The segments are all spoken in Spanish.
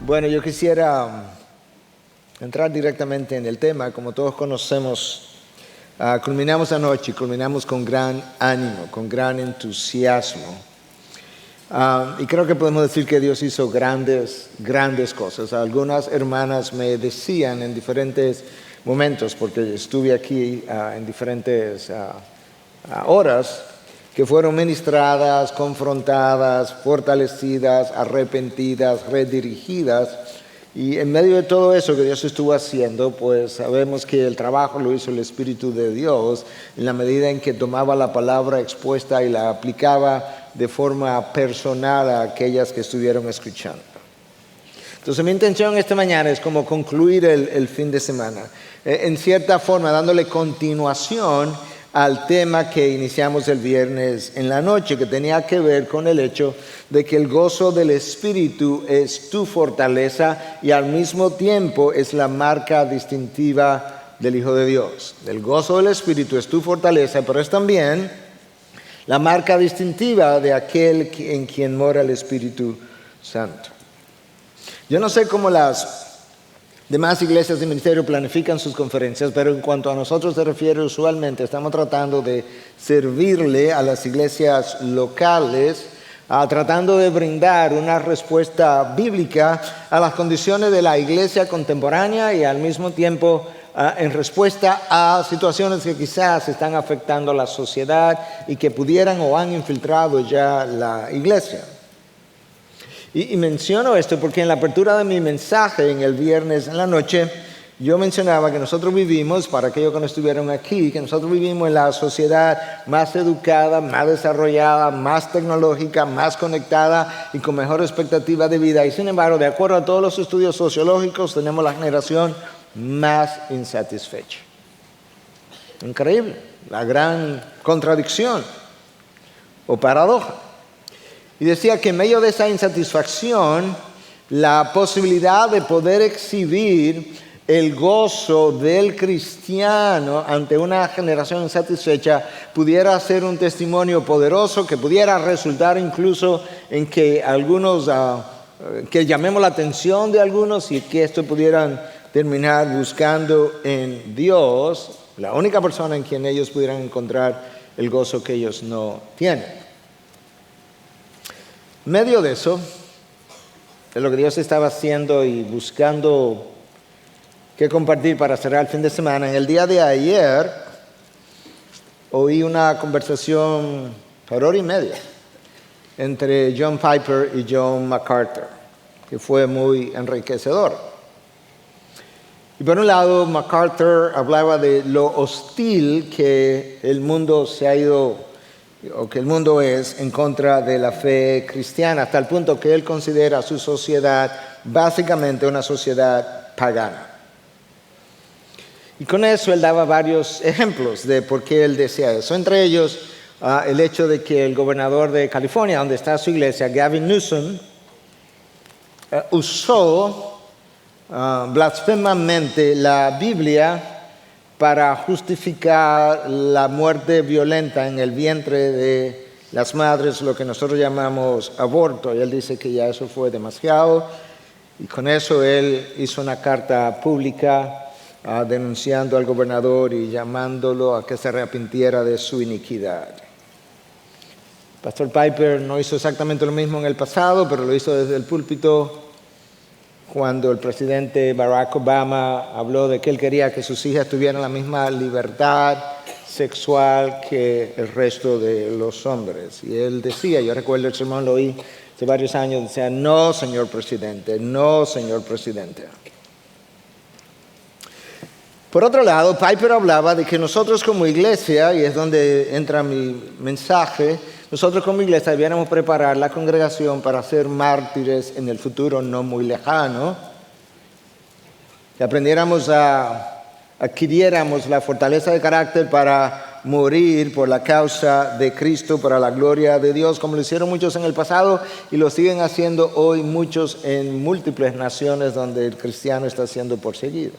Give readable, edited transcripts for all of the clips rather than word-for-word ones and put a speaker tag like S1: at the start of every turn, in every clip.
S1: Bueno, yo quisiera entrar directamente en el tema. Como todos conocemos, culminamos anoche, culminamos con gran ánimo, con gran entusiasmo. Y creo que podemos decir que Dios hizo grandes cosas. Algunas hermanas me decían en diferentes momentos, porque estuve aquí en diferentes horas, que fueron ministradas, confrontadas, fortalecidas, arrepentidas, redirigidas. Y en medio de todo eso que Dios estuvo haciendo, pues sabemos que el trabajo lo hizo el Espíritu de Dios en la medida en que tomaba la palabra expuesta y la aplicaba de forma personal a aquellas que estuvieron escuchando. Entonces mi intención esta mañana es como concluir el fin de semana, en cierta forma dándole continuación al tema que iniciamos el viernes en la noche, que tenía que ver con el hecho de que el gozo del Espíritu es tu fortaleza y al mismo tiempo es la marca distintiva del Hijo de Dios. El gozo del Espíritu es tu fortaleza, pero es también la marca distintiva de aquel en quien mora el Espíritu Santo. Yo no sé cómo las demás iglesias de ministerio planifican sus conferencias, pero en cuanto a nosotros se refiere, usualmente estamos tratando de servirle a las iglesias locales, tratando de brindar una respuesta bíblica a las condiciones de la iglesia contemporánea y al mismo tiempo en respuesta a situaciones que quizás están afectando a la sociedad y que pudieran o han infiltrado ya la iglesia. Y menciono esto porque en la apertura de mi mensaje en el viernes en la noche, yo mencionaba que nosotros vivimos, para aquellos que no estuvieron aquí, que nosotros vivimos en la sociedad más educada, más desarrollada, más tecnológica, más conectada y con mejor expectativa de vida. Y sin embargo, de acuerdo a todos los estudios sociológicos, tenemos la generación más insatisfecha. Increíble, la gran contradicción o paradoja. Y decía que en medio de esa insatisfacción, la posibilidad de poder exhibir el gozo del cristiano ante una generación insatisfecha pudiera ser un testimonio poderoso que pudiera resultar incluso en que algunos, que llamemos la atención de algunos y que esto pudieran terminar buscando en Dios, la única persona en quien ellos pudieran encontrar el gozo que ellos no tienen. En medio de eso, de lo que Dios estaba haciendo y buscando qué compartir para cerrar el fin de semana, en el día de ayer oí una conversación por hora y media entre John Piper y John MacArthur, que fue muy enriquecedor. Y por un lado, MacArthur hablaba de lo hostil que el mundo se ha ido o que el mundo es en contra de la fe cristiana, hasta el punto que él considera a su sociedad básicamente una sociedad pagana. Y con eso él daba varios ejemplos de por qué él decía eso. Entre ellos, el hecho de que el gobernador de California, donde está su iglesia, Gavin Newsom, usó blasfemamente la Biblia para justificar la muerte violenta en el vientre de las madres, lo que nosotros llamamos aborto. Y él dice que ya eso fue demasiado. Y con eso él hizo una carta pública denunciando al gobernador y llamándolo a que se arrepintiera de su iniquidad. Pastor Piper no hizo exactamente lo mismo en el pasado, pero lo hizo desde el púlpito cuando el presidente Barack Obama habló de que él quería que sus hijas tuvieran la misma libertad sexual que el resto de los hombres. Y él decía, yo recuerdo el sermón, lo oí hace varios años, decía, no, señor presidente, no, señor presidente. Por otro lado, Piper hablaba de que nosotros como iglesia, y es donde entra mi mensaje, nosotros como iglesia debiéramos preparar la congregación para ser mártires en el futuro no muy lejano, que aprendiéramos a adquiriéramos la fortaleza de carácter para morir por la causa de Cristo, para la gloria de Dios, como lo hicieron muchos en el pasado y lo siguen haciendo hoy muchos en múltiples naciones donde el cristiano está siendo perseguido.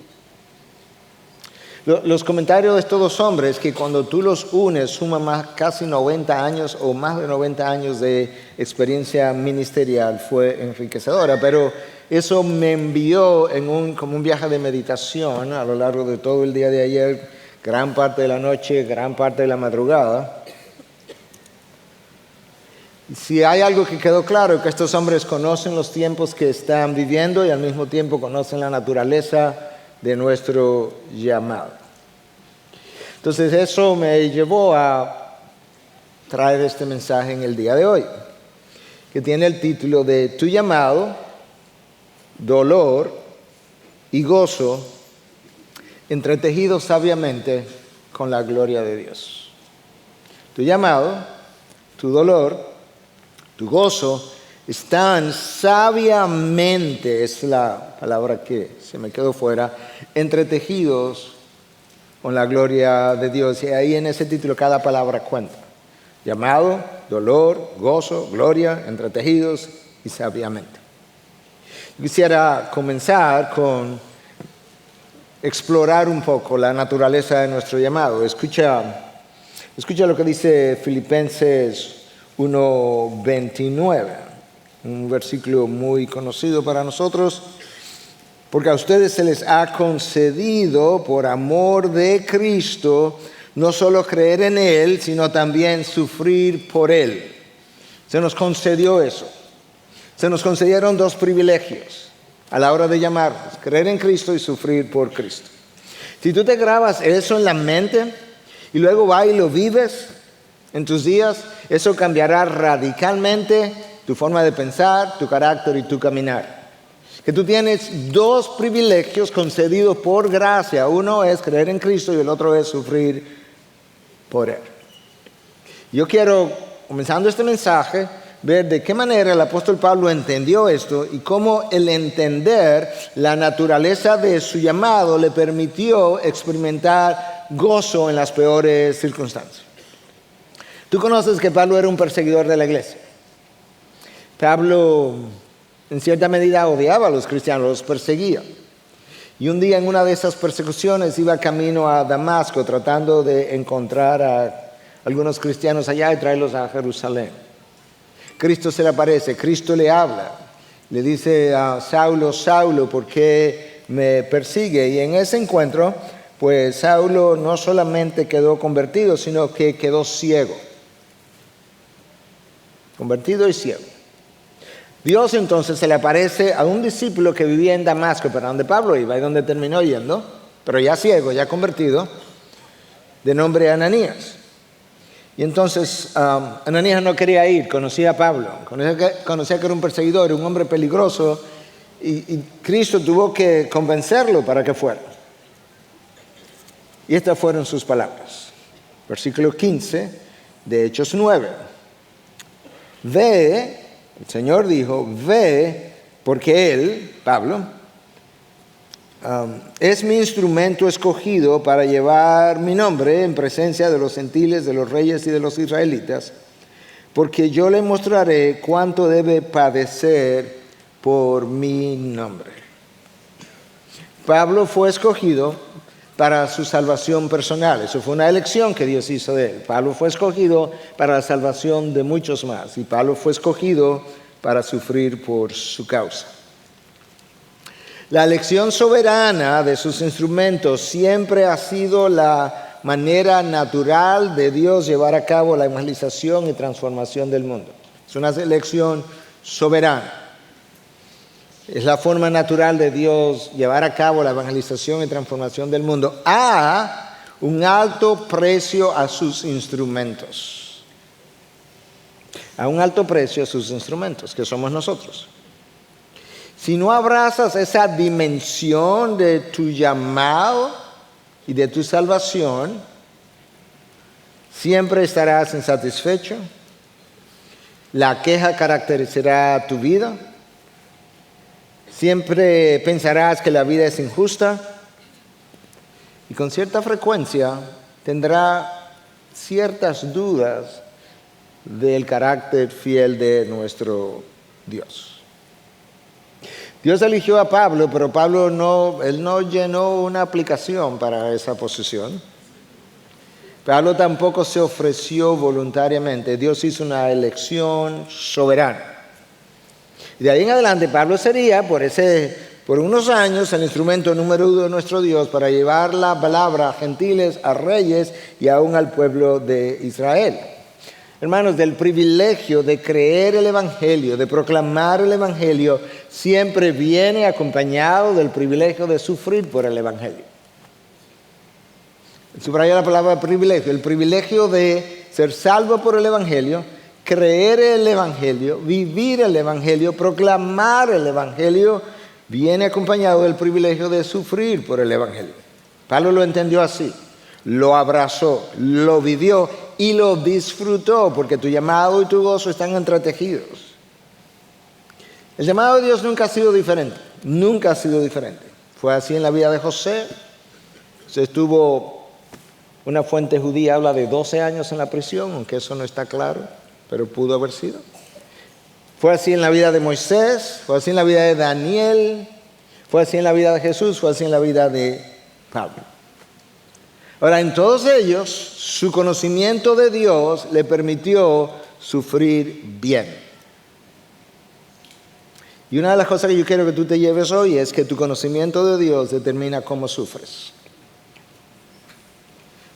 S1: Los comentarios de estos dos hombres, que cuando tú los unes suman casi 90 años o más de 90 años de experiencia ministerial, fue enriquecedora, pero eso me envió como un viaje de meditación a lo largo de todo el día de ayer, gran parte de la noche, gran parte de la madrugada. Si hay algo que quedó claro, es que estos hombres conocen los tiempos que están viviendo y al mismo tiempo conocen la naturaleza de nuestro llamado. Entonces eso me llevó a traer este mensaje en el día de hoy, que tiene el título de Tu llamado, dolor y gozo, entretejidos sabiamente con la gloria de Dios. Tu llamado, tu dolor, tu gozo están sabiamente, es la palabra que se me quedó fuera, entretejidos con la gloria de Dios. Y ahí en ese título cada palabra cuenta. Llamado, dolor, gozo, gloria, entretejidos y sabiamente. Quisiera comenzar con explorar un poco la naturaleza de nuestro llamado. Escucha lo que dice Filipenses 1:29. Un versículo muy conocido para nosotros, porque a ustedes se les ha concedido por amor de Cristo no solo creer en Él, sino también sufrir por Él. Se nos concedió eso. Se nos concedieron dos privilegios a la hora de llamarnos: creer en Cristo y sufrir por Cristo. Si tú te grabas eso en la mente y luego vas y lo vives en tus días, eso cambiará radicalmente tu forma de pensar, tu carácter y tu caminar. Que tú tienes dos privilegios concedidos por gracia. Uno es creer en Cristo y el otro es sufrir por Él. Yo quiero, comenzando este mensaje, ver de qué manera el apóstol Pablo entendió esto y cómo el entender la naturaleza de su llamado le permitió experimentar gozo en las peores circunstancias. Tú conoces que Pablo era un perseguidor de la iglesia. Pablo, en cierta medida, odiaba a los cristianos, los perseguía. Y un día en una de esas persecuciones iba camino a Damasco tratando de encontrar a algunos cristianos allá y traerlos a Jerusalén. Cristo se le aparece, Cristo le habla, le dice a Saulo, Saulo, ¿por qué me persigue? Y en ese encuentro, pues Saulo no solamente quedó convertido, sino que quedó ciego. Convertido y ciego. Dios entonces se le aparece a un discípulo que vivía en Damasco, para donde Pablo iba y donde terminó yendo, pero ya ciego, ya convertido, de nombre Ananías. Y entonces Ananías no quería ir, conocía a Pablo, conocía que era un perseguidor, un hombre peligroso, y Cristo tuvo que convencerlo para que fuera. Y estas fueron sus palabras. Versículo 15 de Hechos 9. Ve, el Señor dijo, ve, porque Él, Pablo, es mi instrumento escogido para llevar mi nombre en presencia de los gentiles, de los reyes y de los israelitas, porque yo le mostraré cuánto debe padecer por mi nombre. Pablo fue escogido para su salvación personal. Eso fue una elección que Dios hizo de él. Pablo fue escogido para la salvación de muchos más. Y Pablo fue escogido para sufrir por su causa. La elección soberana de sus instrumentos siempre ha sido la manera natural de Dios llevar a cabo la evangelización y transformación del mundo. Es una elección soberana. Es la forma natural de Dios llevar a cabo la evangelización y transformación del mundo a un alto precio a sus instrumentos. A un alto precio a sus instrumentos, que somos nosotros. Si no abrazas esa dimensión de tu llamado y de tu salvación, siempre estarás insatisfecho. La queja caracterizará tu vida. Siempre pensarás que la vida es injusta y con cierta frecuencia tendrá ciertas dudas del carácter fiel de nuestro Dios. Dios eligió a Pablo, pero Pablo no llenó una aplicación para esa posición. Pablo tampoco se ofreció voluntariamente. Dios hizo una elección soberana. Y de ahí en adelante Pablo sería, por unos años, el instrumento número 1 de nuestro Dios para llevar la palabra a gentiles, a reyes y aún al pueblo de Israel. Hermanos, del privilegio de creer el Evangelio, de proclamar el Evangelio, siempre viene acompañado del privilegio de sufrir por el Evangelio. Subraya la palabra privilegio, el privilegio de ser salvo por el Evangelio, creer el Evangelio, vivir el Evangelio, proclamar el Evangelio, viene acompañado del privilegio de sufrir por el Evangelio. Pablo lo entendió así, lo abrazó, lo vivió y lo disfrutó, porque tu llamado y tu gozo están entretejidos. El llamado de Dios nunca ha sido diferente, nunca ha sido diferente. Fue así en la vida de José. Se estuvo, una fuente judía habla de 12 años en la prisión, aunque eso no está claro, pero pudo haber sido. Fue así en la vida de Moisés, fue así en la vida de Daniel, fue así en la vida de Jesús, fue así en la vida de Pablo. Ahora, en todos ellos, su conocimiento de Dios le permitió sufrir bien. Y una de las cosas que yo quiero que tú te lleves hoy es que tu conocimiento de Dios determina cómo sufres.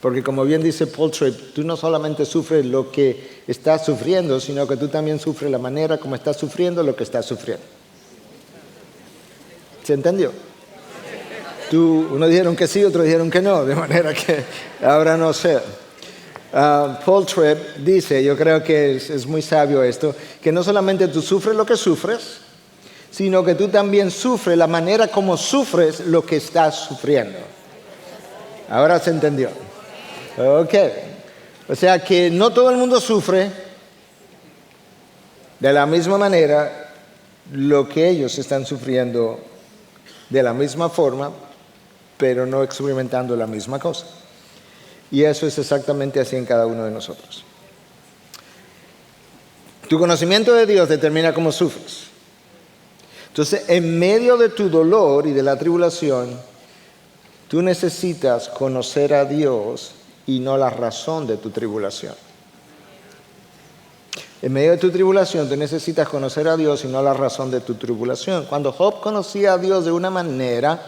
S1: Porque como bien dice Paul Tripp, tú no solamente sufres lo que estás sufriendo, sino que tú también sufres la manera como estás sufriendo lo que estás sufriendo. ¿Se entendió? Unos dijeron que sí, otros dijeron que no, de manera que ahora no sé. Paul Tripp dice, yo creo que es muy sabio esto, que no solamente tú sufres lo que sufres, sino que tú también sufres la manera como sufres lo que estás sufriendo. Ahora se entendió. Ok, o sea que no todo el mundo sufre de la misma manera lo que ellos están sufriendo de la misma forma, pero no experimentando la misma cosa. Y eso es exactamente así en cada uno de nosotros. Tu conocimiento de Dios determina cómo sufres. Entonces, en medio de tu dolor y de la tribulación, tú necesitas conocer a Dios y no la razón de tu tribulación. En medio de tu tribulación, tú necesitas conocer a Dios y no la razón de tu tribulación. Cuando Job conocía a Dios de una manera,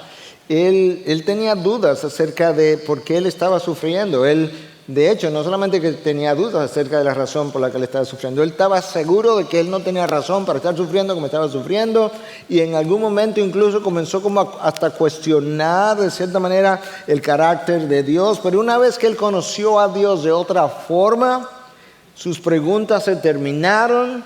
S1: él tenía dudas acerca de por qué él estaba sufriendo. Él, de hecho, no solamente que tenía dudas acerca de la razón por la que él estaba sufriendo, él estaba seguro de que él no tenía razón para estar sufriendo como estaba sufriendo, y en algún momento incluso comenzó como hasta a cuestionar de cierta manera el carácter de Dios. Pero una vez que él conoció a Dios de otra forma, sus preguntas se terminaron,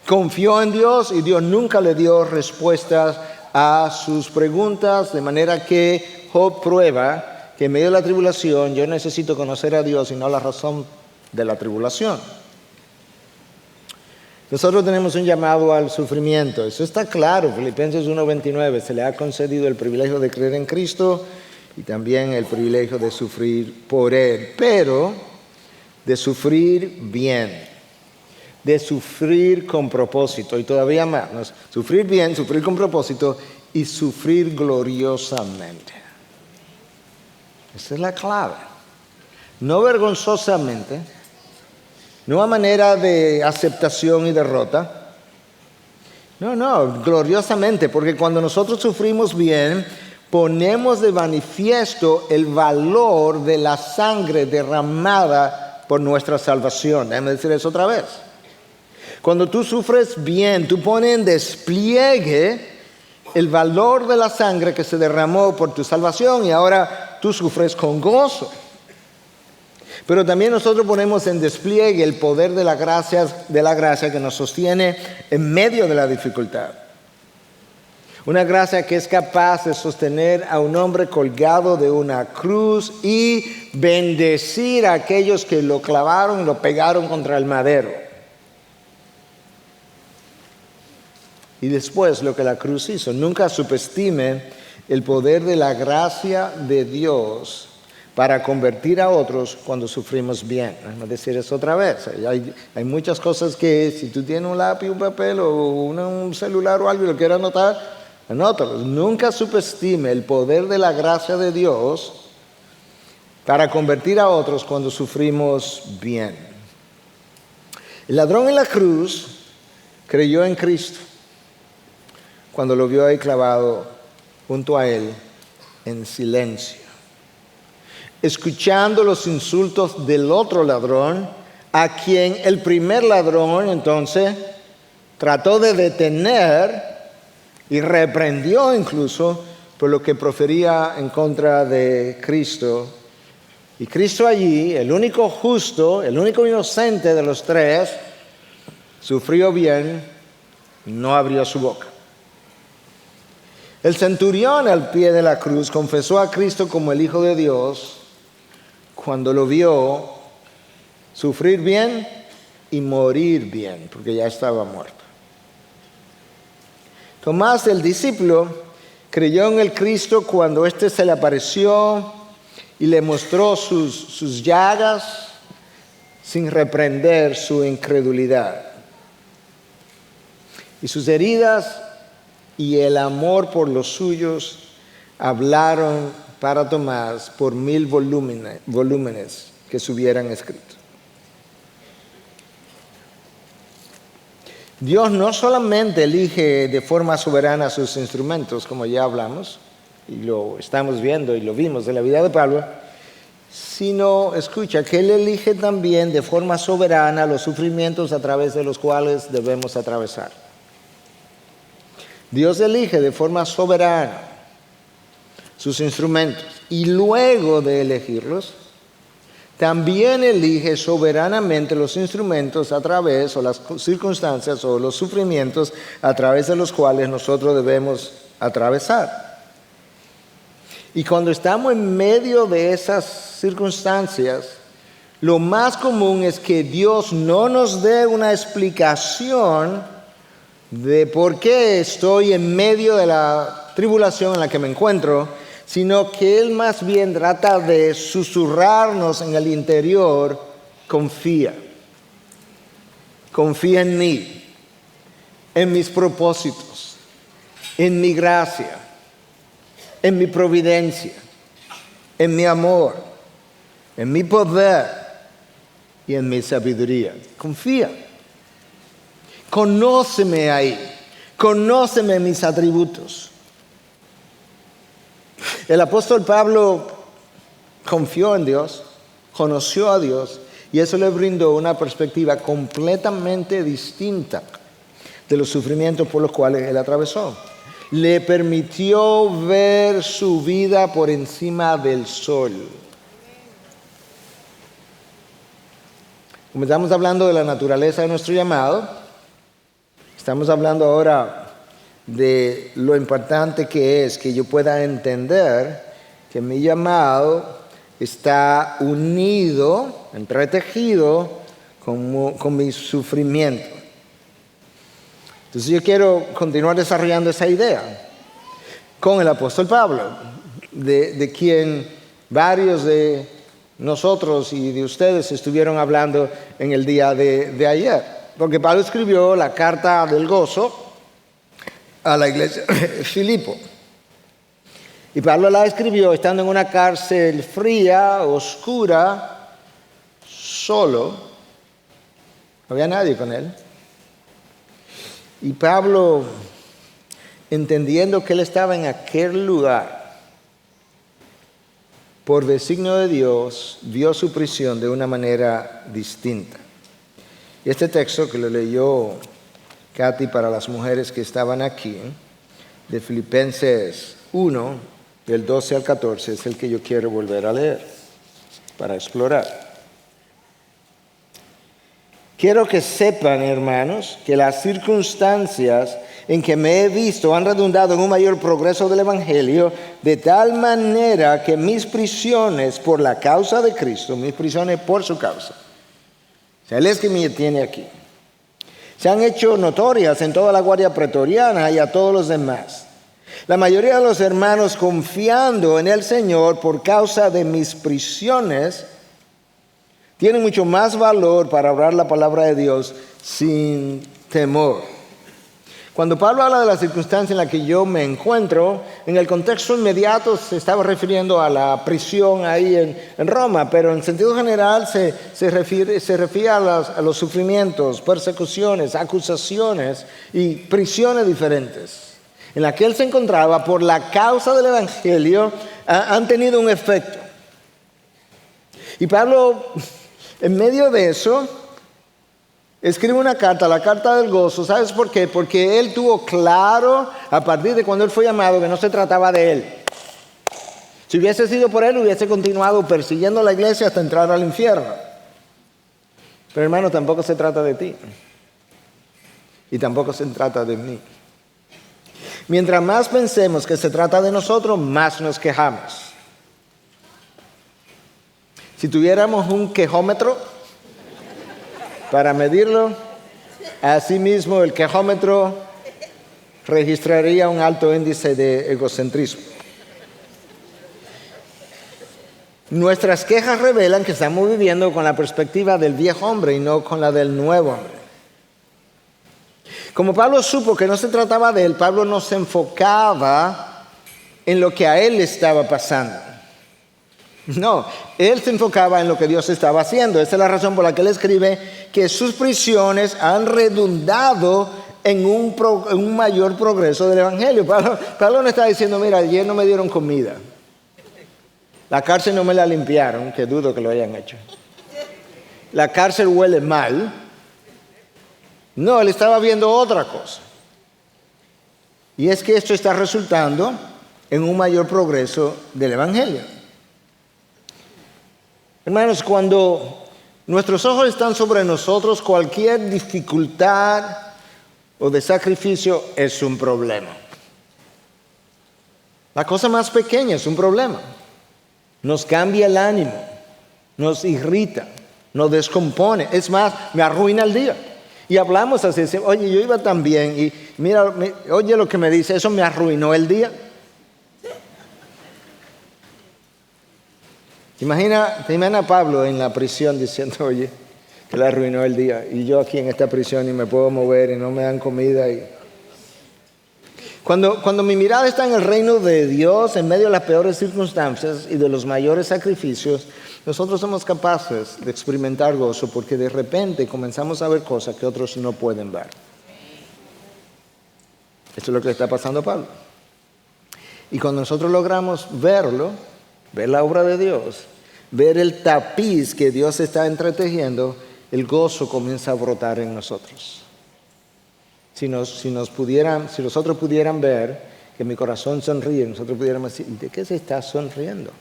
S1: confió en Dios y Dios nunca le dio respuestas a sus preguntas, de manera que Job prueba que en medio de la tribulación yo necesito conocer a Dios y no la razón de la tribulación. Nosotros tenemos un llamado al sufrimiento, eso está claro. Filipenses 1:29, se le ha concedido el privilegio de creer en Cristo y también el privilegio de sufrir por Él, pero de sufrir bien, de sufrir con propósito, y todavía más, ¿no? Sufrir bien, sufrir con propósito y sufrir gloriosamente. Esa es la clave. No vergonzosamente, no a manera de aceptación y derrota. No, gloriosamente, porque cuando nosotros sufrimos bien, ponemos de manifiesto el valor de la sangre derramada por nuestra salvación. Déjame decir eso otra vez. Cuando tú sufres bien, tú pones en despliegue el valor de la sangre que se derramó por tu salvación, y ahora tú sufres con gozo. Pero también nosotros ponemos en despliegue el poder de la gracia que nos sostiene en medio de la dificultad. Una gracia que es capaz de sostener a un hombre colgado de una cruz y bendecir a aquellos que lo clavaron y lo pegaron contra el madero. Y después lo que la cruz hizo. Nunca subestime el poder de la gracia de Dios para convertir a otros cuando sufrimos bien. Vamos a decir eso otra vez. Hay muchas cosas que si tú tienes un lápiz, un papel o un celular o algo y lo quieres anotar, anótalos. Nunca subestime el poder de la gracia de Dios para convertir a otros cuando sufrimos bien. El ladrón en la cruz creyó en Cristo cuando lo vio ahí clavado junto a él en silencio, escuchando los insultos del otro ladrón, a quien el primer ladrón entonces trató de detener y reprendió incluso por lo que profería en contra de Cristo. Y Cristo allí, el único justo, el único inocente de los tres, sufrió bien, no abrió su boca. El centurión al pie de la cruz confesó a Cristo como el Hijo de Dios cuando lo vio sufrir bien y morir bien, porque ya estaba muerto. Tomás, el discípulo, creyó en el Cristo cuando éste se le apareció y le mostró sus llagas sin reprender su incredulidad. Y sus heridas y el amor por los suyos hablaron para Tomás por 1000 volúmenes que se hubieran escrito. Dios no solamente elige de forma soberana sus instrumentos, como ya hablamos, y lo estamos viendo y lo vimos en la vida de Pablo, sino, escucha, que Él elige también de forma soberana los sufrimientos a través de los cuales debemos atravesar. Dios elige de forma soberana sus instrumentos y luego de elegirlos, también elige soberanamente los instrumentos a través, o las circunstancias o los sufrimientos a través de los cuales nosotros debemos atravesar. Y cuando estamos en medio de esas circunstancias, lo más común es que Dios no nos dé una explicación de por qué estoy en medio de la tribulación en la que me encuentro, sino que Él más bien trata de susurrarnos en el interior: confía en mí, en mis propósitos, en mi gracia, en mi providencia, en mi amor, en mi poder y en mi sabiduría. Confía. Conóceme ahí, conóceme mis atributos. El apóstol Pablo confió en Dios, conoció a Dios, y eso le brindó una perspectiva completamente distinta de los sufrimientos por los cuales él atravesó. Le permitió ver su vida por encima del sol. Como estamos hablando de la naturaleza de nuestro llamado, estamos hablando ahora de lo importante que es que yo pueda entender que mi llamado está unido, entretejido con mi sufrimiento. Entonces yo quiero continuar desarrollando esa idea con el apóstol Pablo, de quien varios de nosotros y de ustedes estuvieron hablando en el día de ayer. Porque Pablo escribió la carta del gozo a la iglesia de Filipo. Y Pablo la escribió estando en una cárcel fría, oscura, solo. No había nadie con él. Y Pablo, entendiendo que él estaba en aquel lugar, por designio de Dios, vio su prisión de una manera distinta. Y este texto que lo leyó Katy para las mujeres que estaban aquí, de Filipenses 1, del 12 al 14, es el que yo quiero volver a leer para explorar. Quiero que sepan, hermanos, que las circunstancias en que me he visto han redundado en un mayor progreso del Evangelio, de tal manera que mis prisiones por la causa de Cristo, mis prisiones por su causa, o sea, Él es que me tiene aquí, se han hecho notorias en toda la guardia pretoriana y a todos los demás. La mayoría de los hermanos, confiando en el Señor por causa de mis prisiones, tienen mucho más valor para hablar la palabra de Dios sin temor. Cuando Pablo habla de la circunstancia en la que yo me encuentro, en el contexto inmediato se estaba refiriendo a la prisión ahí en Roma, pero en sentido general se refiere a los sufrimientos, persecuciones, acusaciones y prisiones diferentes en las que él se encontraba por la causa del Evangelio, han tenido un efecto. Y Pablo, en medio de eso, escribe una carta, la carta del gozo. ¿Sabes por qué? Porque él tuvo claro, a partir de cuando él fue llamado, que no se trataba de él. Si hubiese sido por él, hubiese continuado persiguiendo a la iglesia hasta entrar al infierno. Pero hermano, tampoco se trata de ti. Y tampoco se trata de mí. Mientras más pensemos que se trata de nosotros, más nos quejamos. Si tuviéramos un quejómetro para medirlo, asimismo el quejómetro registraría un alto índice de egocentrismo. Nuestras quejas revelan que estamos viviendo con la perspectiva del viejo hombre y no con la del nuevo hombre. Como Pablo supo que no se trataba de él, Pablo no se enfocaba en lo que a él le estaba pasando. No, él se enfocaba en lo que Dios estaba haciendo. Esa es la razón por la que él escribe que sus prisiones han redundado en un mayor progreso del Evangelio. Pablo no está diciendo, mira, ayer no me dieron comida. La cárcel no me la limpiaron, que dudo que lo hayan hecho. La cárcel huele mal. No, él estaba viendo otra cosa. Y es que esto está resultando en un mayor progreso del Evangelio. Hermanos, cuando nuestros ojos están sobre nosotros, cualquier dificultad o de sacrificio es un problema. La cosa más pequeña es un problema. Nos cambia el ánimo, nos irrita, nos descompone. Es más, me arruina el día. Y hablamos así, oye, yo iba tan bien y mira, oye lo que me dice, eso me arruinó el día. Te imaginas a Pablo en la prisión diciendo, oye, que le arruinó el día. Y yo aquí en esta prisión y me puedo mover y no me dan comida. Cuando mi mirada está en el reino de Dios, en medio de las peores circunstancias y de los mayores sacrificios, nosotros somos capaces de experimentar gozo porque de repente comenzamos a ver cosas que otros no pueden ver. Esto es lo que le está pasando a Pablo. Y cuando nosotros logramos verlo, ver la obra de Dios, ver el tapiz que Dios está entretejiendo, el gozo comienza a brotar en nosotros. Si nosotros pudieran ver que mi corazón sonríe, nosotros pudiéramos decir, ¿de qué se está sonriendo?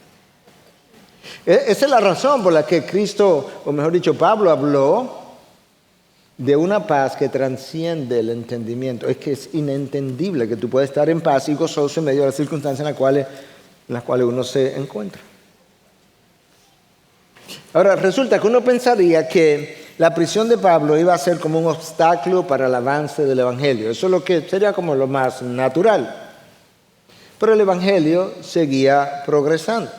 S1: Esa es la razón por la que Cristo, o mejor dicho, Pablo habló de una paz que transciende el entendimiento. Es que es inentendible que tú puedas estar en paz y gozoso en medio de las circunstancias en las cuales uno se encuentra. Ahora, resulta que uno pensaría que la prisión de Pablo iba a ser como un obstáculo para el avance del Evangelio. Eso es lo que sería como lo más natural. Pero el Evangelio seguía progresando.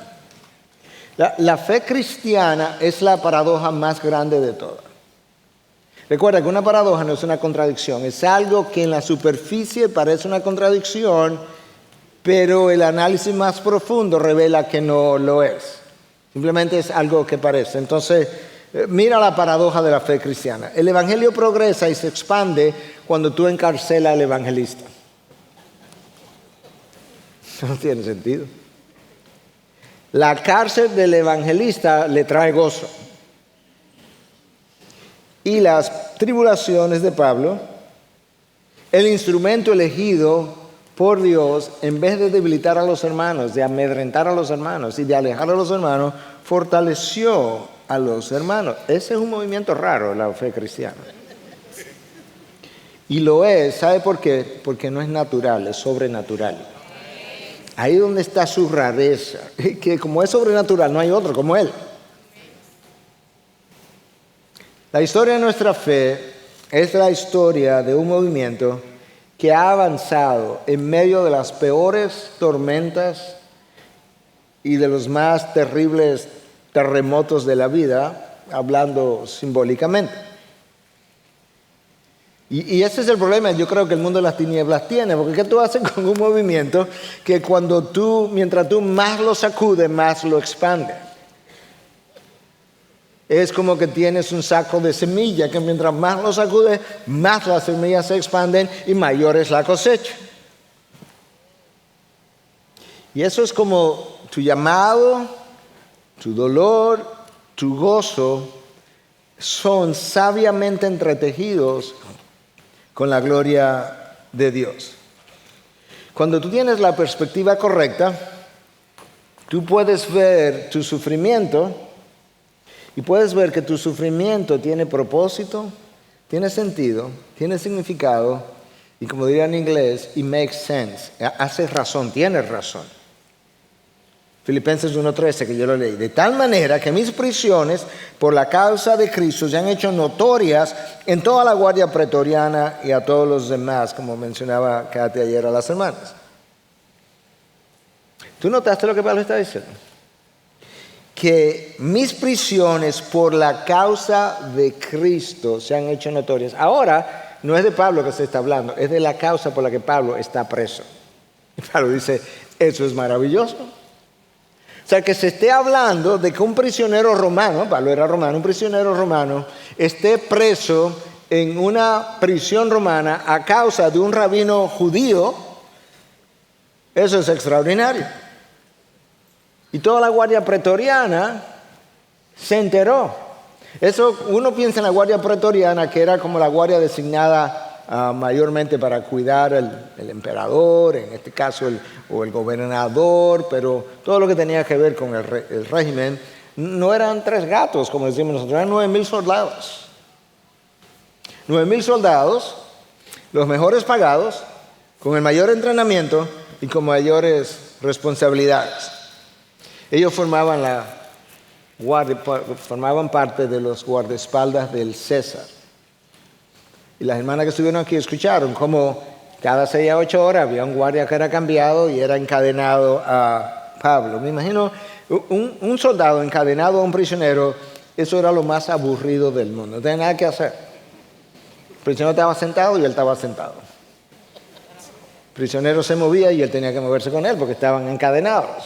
S1: La fe cristiana es la paradoja más grande de todas. Recuerda que una paradoja no es una contradicción, es algo que en la superficie parece una contradicción, pero el análisis más profundo revela que no lo es. Simplemente es algo que parece. Entonces, mira la paradoja de la fe cristiana. El evangelio progresa y se expande cuando tú encarcelas al evangelista. No tiene sentido. La cárcel del evangelista le trae gozo. Y las tribulaciones de Pablo, el instrumento elegido por Dios, en vez de debilitar a los hermanos, de amedrentar a los hermanos y de alejar a los hermanos, fortaleció a los hermanos. Ese es un movimiento raro, la fe cristiana. Y lo es, ¿sabe por qué? Porque no es natural, es sobrenatural. Ahí es donde está su rareza, que como es sobrenatural, no hay otro como Él. La historia de nuestra fe es la historia de un movimiento que ha avanzado en medio de las peores tormentas y de los más terribles terremotos de la vida, hablando simbólicamente. Y ese es el problema, yo creo que el mundo de las tinieblas tiene, porque ¿qué tú haces con un movimiento que mientras tú más lo sacudes, más lo expande? Es como que tienes un saco de semilla, que mientras más lo sacudes, más las semillas se expanden y mayor es la cosecha. Y eso es como tu llamado, tu dolor, tu gozo, son sabiamente entretejidos con la gloria de Dios. Cuando tú tienes la perspectiva correcta, tú puedes ver tu sufrimiento y puedes ver que tu sufrimiento tiene propósito, tiene sentido, tiene significado y, como diría en inglés, it makes sense, hace razón, tiene razón. Filipenses 1:13, que yo lo leí. De tal manera que mis prisiones por la causa de Cristo se han hecho notorias en toda la guardia pretoriana y a todos los demás, como mencionaba Katy ayer a las hermanas. ¿Tú notaste lo que Pablo está diciendo? Que mis prisiones por la causa de Cristo se han hecho notorias. Ahora, no es de Pablo que se está hablando, es de la causa por la que Pablo está preso. Y Pablo dice, eso es maravilloso. O sea, que se esté hablando de que un prisionero romano, Pablo era romano, un prisionero romano, esté preso en una prisión romana a causa de un rabino judío, eso es extraordinario. Y toda la guardia pretoriana se enteró. Eso, uno piensa en la guardia pretoriana, que era como la guardia designada mayormente para cuidar el emperador, en este caso o el gobernador, pero todo lo que tenía que ver con el régimen, no eran 3 gatos, como decimos nosotros, eran 9,000 soldados. 9,000 soldados, los mejores pagados, con el mayor entrenamiento y con mayores responsabilidades. Ellos formaban parte de los guardaespaldas del César. Y las hermanas que estuvieron aquí escucharon cómo cada 6 a 8 horas había un guardia que era cambiado y era encadenado a Pablo. Me imagino un soldado encadenado a un prisionero, eso era lo más aburrido del mundo. No tenía nada que hacer. El prisionero estaba sentado y él estaba sentado. El prisionero se movía y él tenía que moverse con él porque estaban encadenados.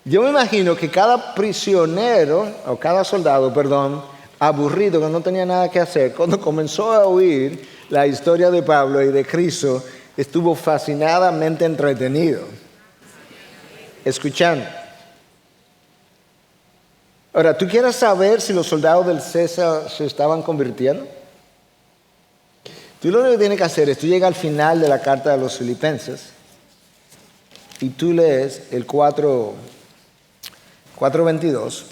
S1: Yo me imagino que cada prisionero, o cada soldado, aburrido, que no tenía nada que hacer, cuando comenzó a oír la historia de Pablo y de Cristo, estuvo fascinadamente entretenido, escuchando. Ahora, ¿tú quieres saber si los soldados del César se estaban convirtiendo? Tú lo único que tienes que hacer es, tú llegas al final de la carta de los Filipenses y tú lees el 4:22.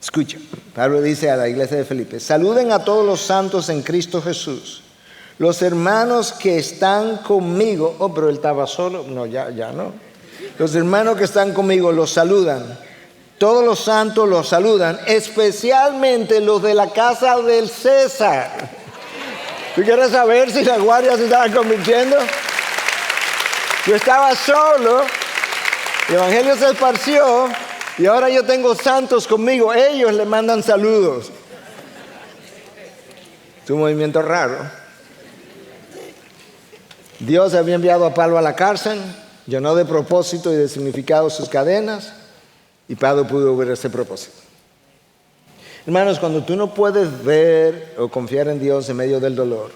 S1: Escucha, Pablo dice a la iglesia de Filipe, saluden a todos los santos en Cristo Jesús. Los hermanos que están conmigo, pero él estaba solo, no, ya no. Los hermanos que están conmigo los saludan. Todos los santos los saludan, especialmente los de la casa del César. ¿Tú quieres saber si la guardia se estaba convirtiendo? Yo estaba solo, el evangelio se esparció. Y ahora yo tengo santos conmigo, ellos le mandan saludos. Es un movimiento raro. Dios había enviado a Pablo a la cárcel, llenó de propósito y de significado sus cadenas, y Pablo pudo ver ese propósito. Hermanos, cuando tú no puedes ver o confiar en Dios en medio del dolor,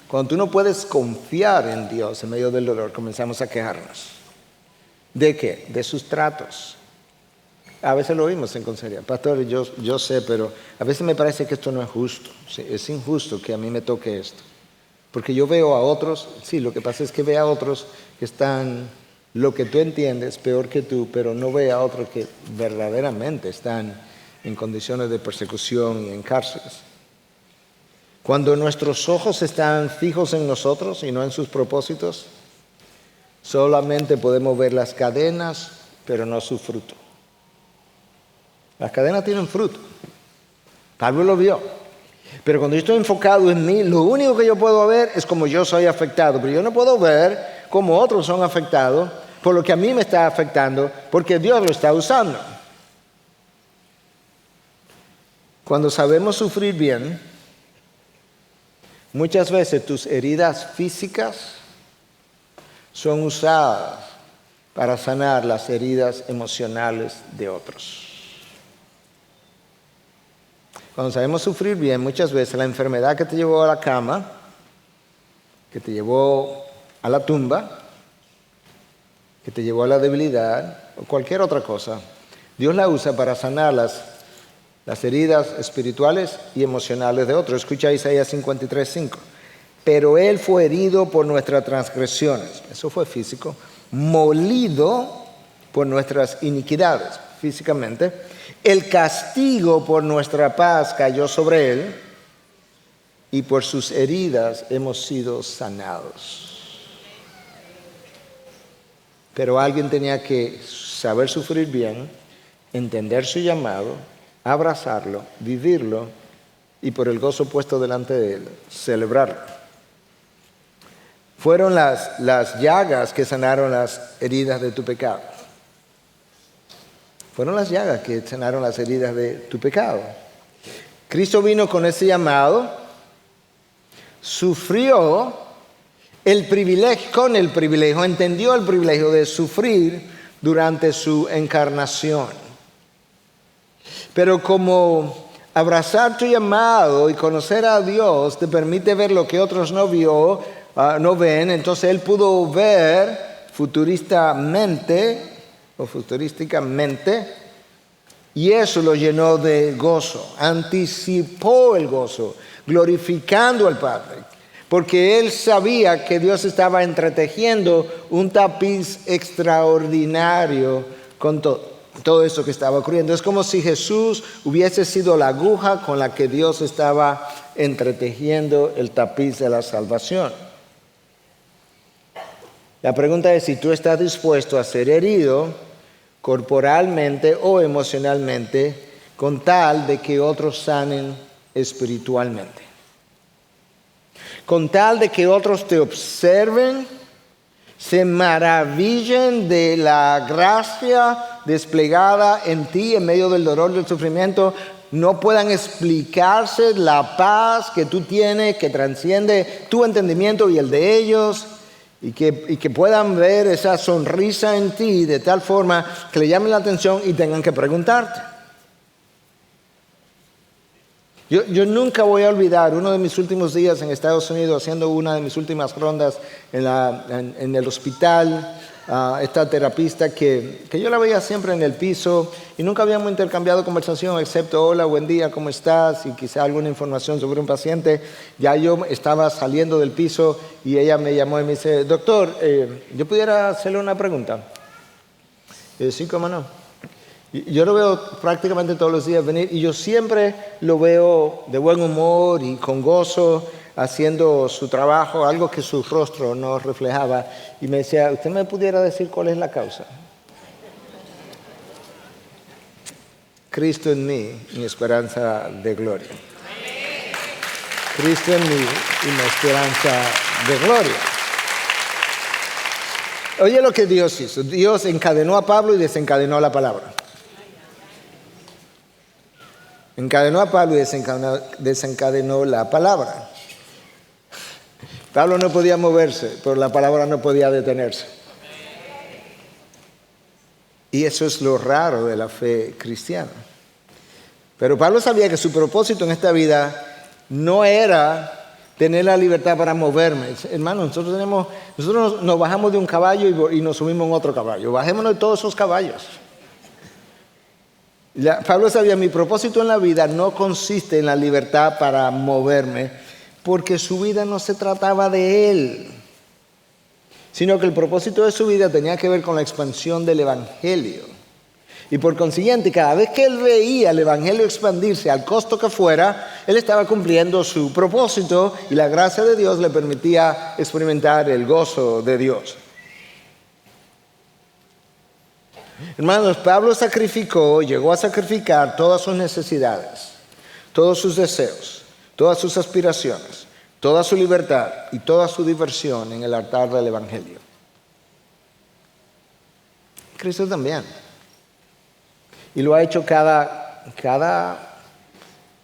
S1: cuando tú no puedes confiar en Dios en medio del dolor, comenzamos a quejarnos. ¿De qué? De sus tratos. A veces lo oímos en consejería. Pastor, yo sé, pero a veces me parece que esto no es justo. Sí, es injusto que a mí me toque esto. Porque yo veo a otros, sí, lo que pasa es que veo a otros que están, lo que tú entiendes, peor que tú, pero no veo a otros que verdaderamente están en condiciones de persecución y en cárceles. Cuando nuestros ojos están fijos en nosotros y no en sus propósitos, solamente podemos ver las cadenas, pero no su fruto. Las cadenas tienen fruto. Pablo lo vio. Pero cuando yo estoy enfocado en mí, lo único que yo puedo ver es cómo yo soy afectado. Pero yo no puedo ver cómo otros son afectados por lo que a mí me está afectando, porque Dios lo está usando. Cuando sabemos sufrir bien, muchas veces tus heridas físicas son usadas para sanar las heridas emocionales de otros. Cuando sabemos sufrir bien, muchas veces la enfermedad que te llevó a la cama, que te llevó a la tumba, que te llevó a la debilidad o cualquier otra cosa, Dios la usa para sanar las heridas espirituales y emocionales de otros. Escucha Isaías 53:5. Pero Él fue herido por nuestras transgresiones, eso fue físico, molido por nuestras iniquidades, físicamente. El castigo por nuestra paz cayó sobre Él y por sus heridas hemos sido sanados. Pero alguien tenía que saber sufrir bien, entender su llamado, abrazarlo, vivirlo y por el gozo puesto delante de Él, celebrarlo. Fueron las llagas que sanaron las heridas de tu pecado. Fueron las llagas que sanaron las heridas de tu pecado. Cristo vino con ese llamado, sufrió con el privilegio, entendió el privilegio de sufrir durante su encarnación. Pero como abrazar tu llamado y conocer a Dios te permite ver lo que otros no ven, entonces Él pudo ver futurísticamente, y eso lo llenó de gozo, anticipó el gozo, glorificando al Padre, porque Él sabía que Dios estaba entretejiendo un tapiz extraordinario con todo eso que estaba ocurriendo. Es como si Jesús hubiese sido la aguja con la que Dios estaba entretejiendo el tapiz de la salvación. La pregunta es si tú estás dispuesto a ser herido corporalmente o emocionalmente con tal de que otros sanen espiritualmente. Con tal de que otros te observen, se maravillen de la gracia desplegada en ti en medio del dolor y del sufrimiento, no puedan explicarse la paz que tú tienes, que trasciende tu entendimiento y el de ellos, y que puedan ver esa sonrisa en ti de tal forma que le llamen la atención y tengan que preguntarte. Yo nunca voy a olvidar uno de mis últimos días en Estados Unidos haciendo una de mis últimas rondas en el hospital. Esta terapista que yo la veía siempre en el piso y nunca habíamos intercambiado conversación excepto hola, buen día, ¿cómo estás? Y quizá alguna información sobre un paciente. Ya yo estaba saliendo del piso y ella me llamó y me dice, doctor, ¿yo pudiera hacerle una pregunta? Y yo, sí, cómo no. Yo lo veo prácticamente todos los días venir y yo siempre lo veo de buen humor y con gozo haciendo su trabajo, algo que su rostro no reflejaba. Y me decía, ¿usted me pudiera decir cuál es la causa? Cristo en mí, mi esperanza de gloria. Cristo en mí y mi esperanza de gloria. Oye lo que Dios hizo. Dios encadenó a Pablo y desencadenó la palabra. Encadenó a Pablo y desencadenó la palabra. Pablo no podía moverse, pero la palabra no podía detenerse. Y eso es lo raro de la fe cristiana. Pero Pablo sabía que su propósito en esta vida no era tener la libertad para moverme. Hermano, nosotros nos bajamos de un caballo y nos subimos en otro caballo. Bajémonos de todos esos caballos. Pablo sabía, mi propósito en la vida no consiste en la libertad para moverme, porque su vida no se trataba de él, sino que el propósito de su vida tenía que ver con la expansión del Evangelio. Y por consiguiente, cada vez que él veía el Evangelio expandirse al costo que fuera, él estaba cumpliendo su propósito y la gracia de Dios le permitía experimentar el gozo de Dios. Hermanos, Pablo llegó a sacrificar todas sus necesidades, todos sus deseos, todas sus aspiraciones, toda su libertad y toda su diversión en el altar del Evangelio. Cristo también. Y lo ha hecho cada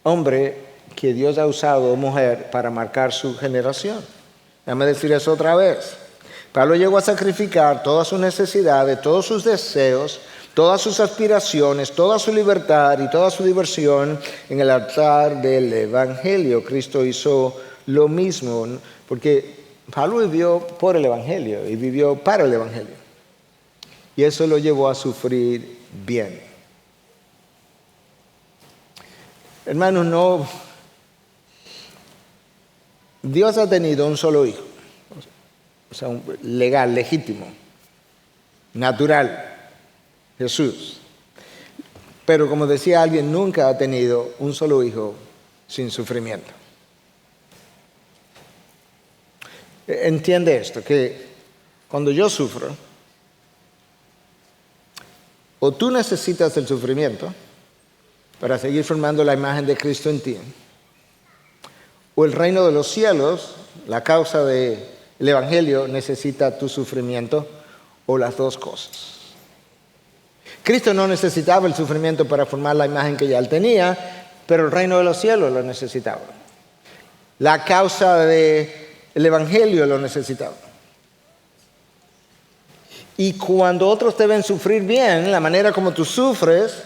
S1: hombre que Dios ha usado, mujer, para marcar su generación. Déjame decir eso otra vez. Pablo llegó a sacrificar todas sus necesidades, todos sus deseos, todas sus aspiraciones, toda su libertad y toda su diversión en el altar del Evangelio. Cristo hizo lo mismo, porque Pablo vivió por el Evangelio y vivió para el Evangelio. Y eso lo llevó a sufrir bien. Hermanos, Dios ha tenido un solo hijo, o sea, legal, legítimo, natural, Jesús. Pero como decía alguien, nunca ha tenido un solo hijo sin sufrimiento. Entiende esto, que cuando yo sufro, o tú necesitas el sufrimiento para seguir formando la imagen de Cristo en ti, o el reino de los cielos, la causa del Evangelio, necesita tu sufrimiento, o las dos cosas. Cristo no necesitaba el sufrimiento para formar la imagen que ya él tenía, pero el reino de los cielos lo necesitaba. La causa del Evangelio lo necesitaba. Y cuando otros te ven sufrir bien, la manera como tú sufres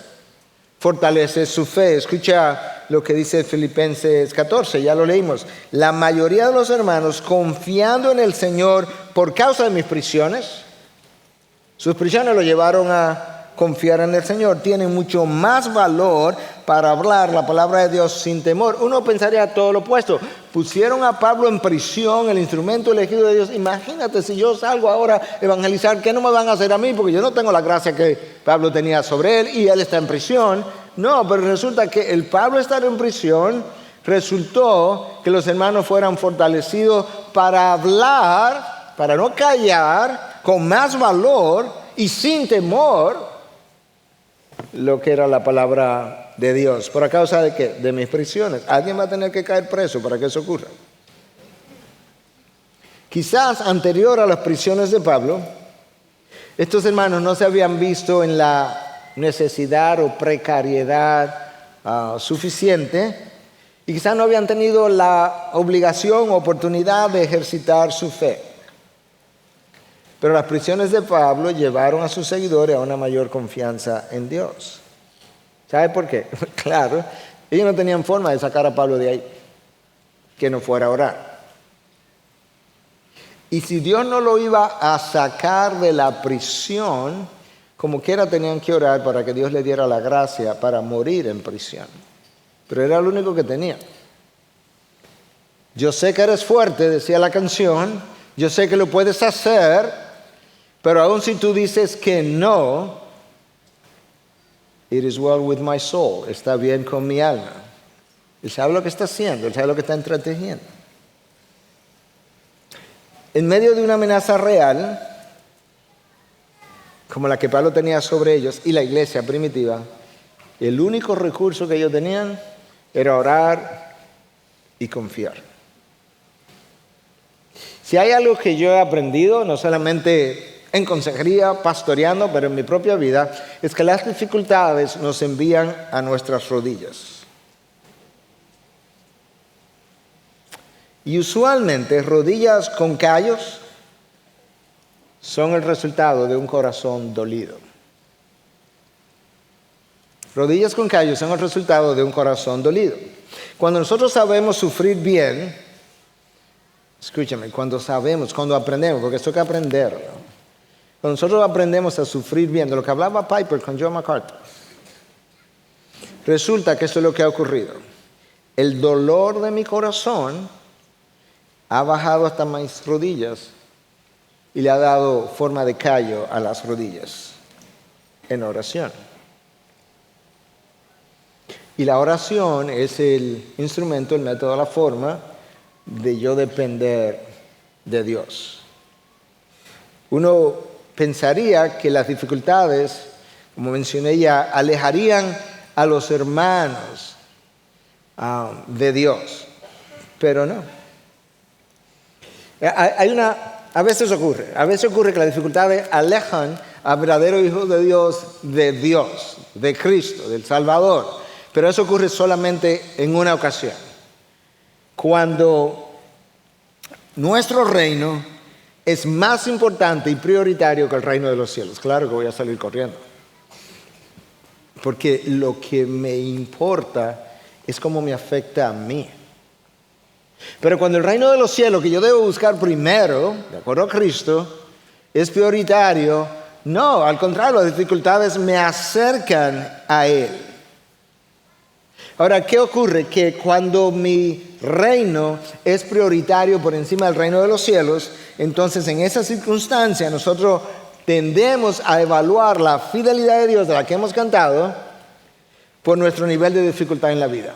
S1: fortalece su fe. Escucha lo que dice Filipenses 14, ya lo leímos. La mayoría de los hermanos, confiando en el Señor por causa de mis prisiones, sus prisiones lo llevaron a confiar en el Señor, tienen mucho más valor para hablar la palabra de Dios sin temor. Uno pensaría todo lo opuesto. Pusieron a Pablo en prisión, el instrumento elegido de Dios. Imagínate si yo salgo ahora a evangelizar, ¿qué no me van a hacer a mí? Porque yo no tengo la gracia que Pablo tenía sobre él y él está en prisión. No, pero resulta que el Pablo estar en prisión resultó que los hermanos fueran fortalecidos para hablar, para no callar, con más valor y sin temor lo que era la palabra de Dios. ¿Por causa de qué? De mis prisiones. Alguien va a tener que caer preso para que eso ocurra. Quizás anterior a las prisiones de Pablo, estos hermanos no se habían visto en la necesidad o precariedad suficiente y quizás no habían tenido la obligación o oportunidad de ejercitar su fe. Pero las prisiones de Pablo llevaron a sus seguidores a una mayor confianza en Dios. ¿Sabe por qué? Claro, ellos no tenían forma de sacar a Pablo de ahí, que no fuera a orar. Y si Dios no lo iba a sacar de la prisión, como quiera tenían que orar para que Dios le diera la gracia para morir en prisión. Pero era lo único que tenía. Yo sé que eres fuerte, decía la canción, yo sé que lo puedes hacer, pero aun si tú dices que no, it is well with my soul, está bien con mi alma. Él sabe lo que está haciendo, él sabe lo que está entretejiendo. En medio de una amenaza real, como la que Pablo tenía sobre ellos y la iglesia primitiva, el único recurso que ellos tenían era orar y confiar. Si hay algo que yo he aprendido, no solamente en consejería, pastoreando, pero en mi propia vida, es que las dificultades nos envían a nuestras rodillas. Y usualmente rodillas con callos son el resultado de un corazón dolido. Rodillas con callos son el resultado de un corazón dolido. Cuando nosotros sabemos sufrir bien, escúchame, cuando aprendemos, porque esto hay que aprenderlo. Cuando nosotros aprendemos a sufrir bien, de lo que hablaba Piper con John MacArthur, resulta que esto es lo que ha ocurrido. El dolor de mi corazón ha bajado hasta mis rodillas y le ha dado forma de callo a las rodillas en oración. Y la oración es el instrumento, el método, la forma de yo depender de Dios. Uno pensaría que las dificultades, como mencioné ya, alejarían a los hermanos de Dios. pero no. A veces ocurre que las dificultades alejan al verdadero Hijo de Dios, de Cristo, del Salvador. Pero eso ocurre solamente en una ocasión. Cuando nuestro reino es más importante y prioritario que el reino de los cielos. Claro que voy a salir corriendo. Porque lo que me importa es cómo me afecta a mí. Pero cuando el reino de los cielos, que yo debo buscar primero, de acuerdo a Cristo, es prioritario, no, al contrario, las dificultades me acercan a Él. Ahora, ¿qué ocurre? Que cuando mi reino es prioritario por encima del reino de los cielos, entonces en esa circunstancia nosotros tendemos a evaluar la fidelidad de Dios de la que hemos cantado por nuestro nivel de dificultad en la vida.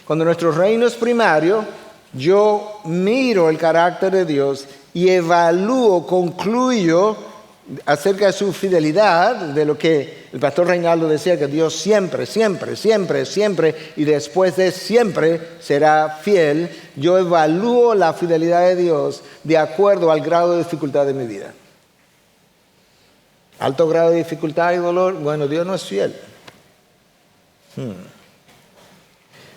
S1: Cuando nuestro reino es primario, yo miro el carácter de Dios y evalúo, concluyo acerca de su fidelidad, de lo que el pastor Reinaldo decía, que Dios siempre, y después de siempre será fiel. Yo evalúo la fidelidad de Dios de acuerdo al grado de dificultad de mi vida. Alto grado de dificultad y dolor, bueno, Dios no es fiel.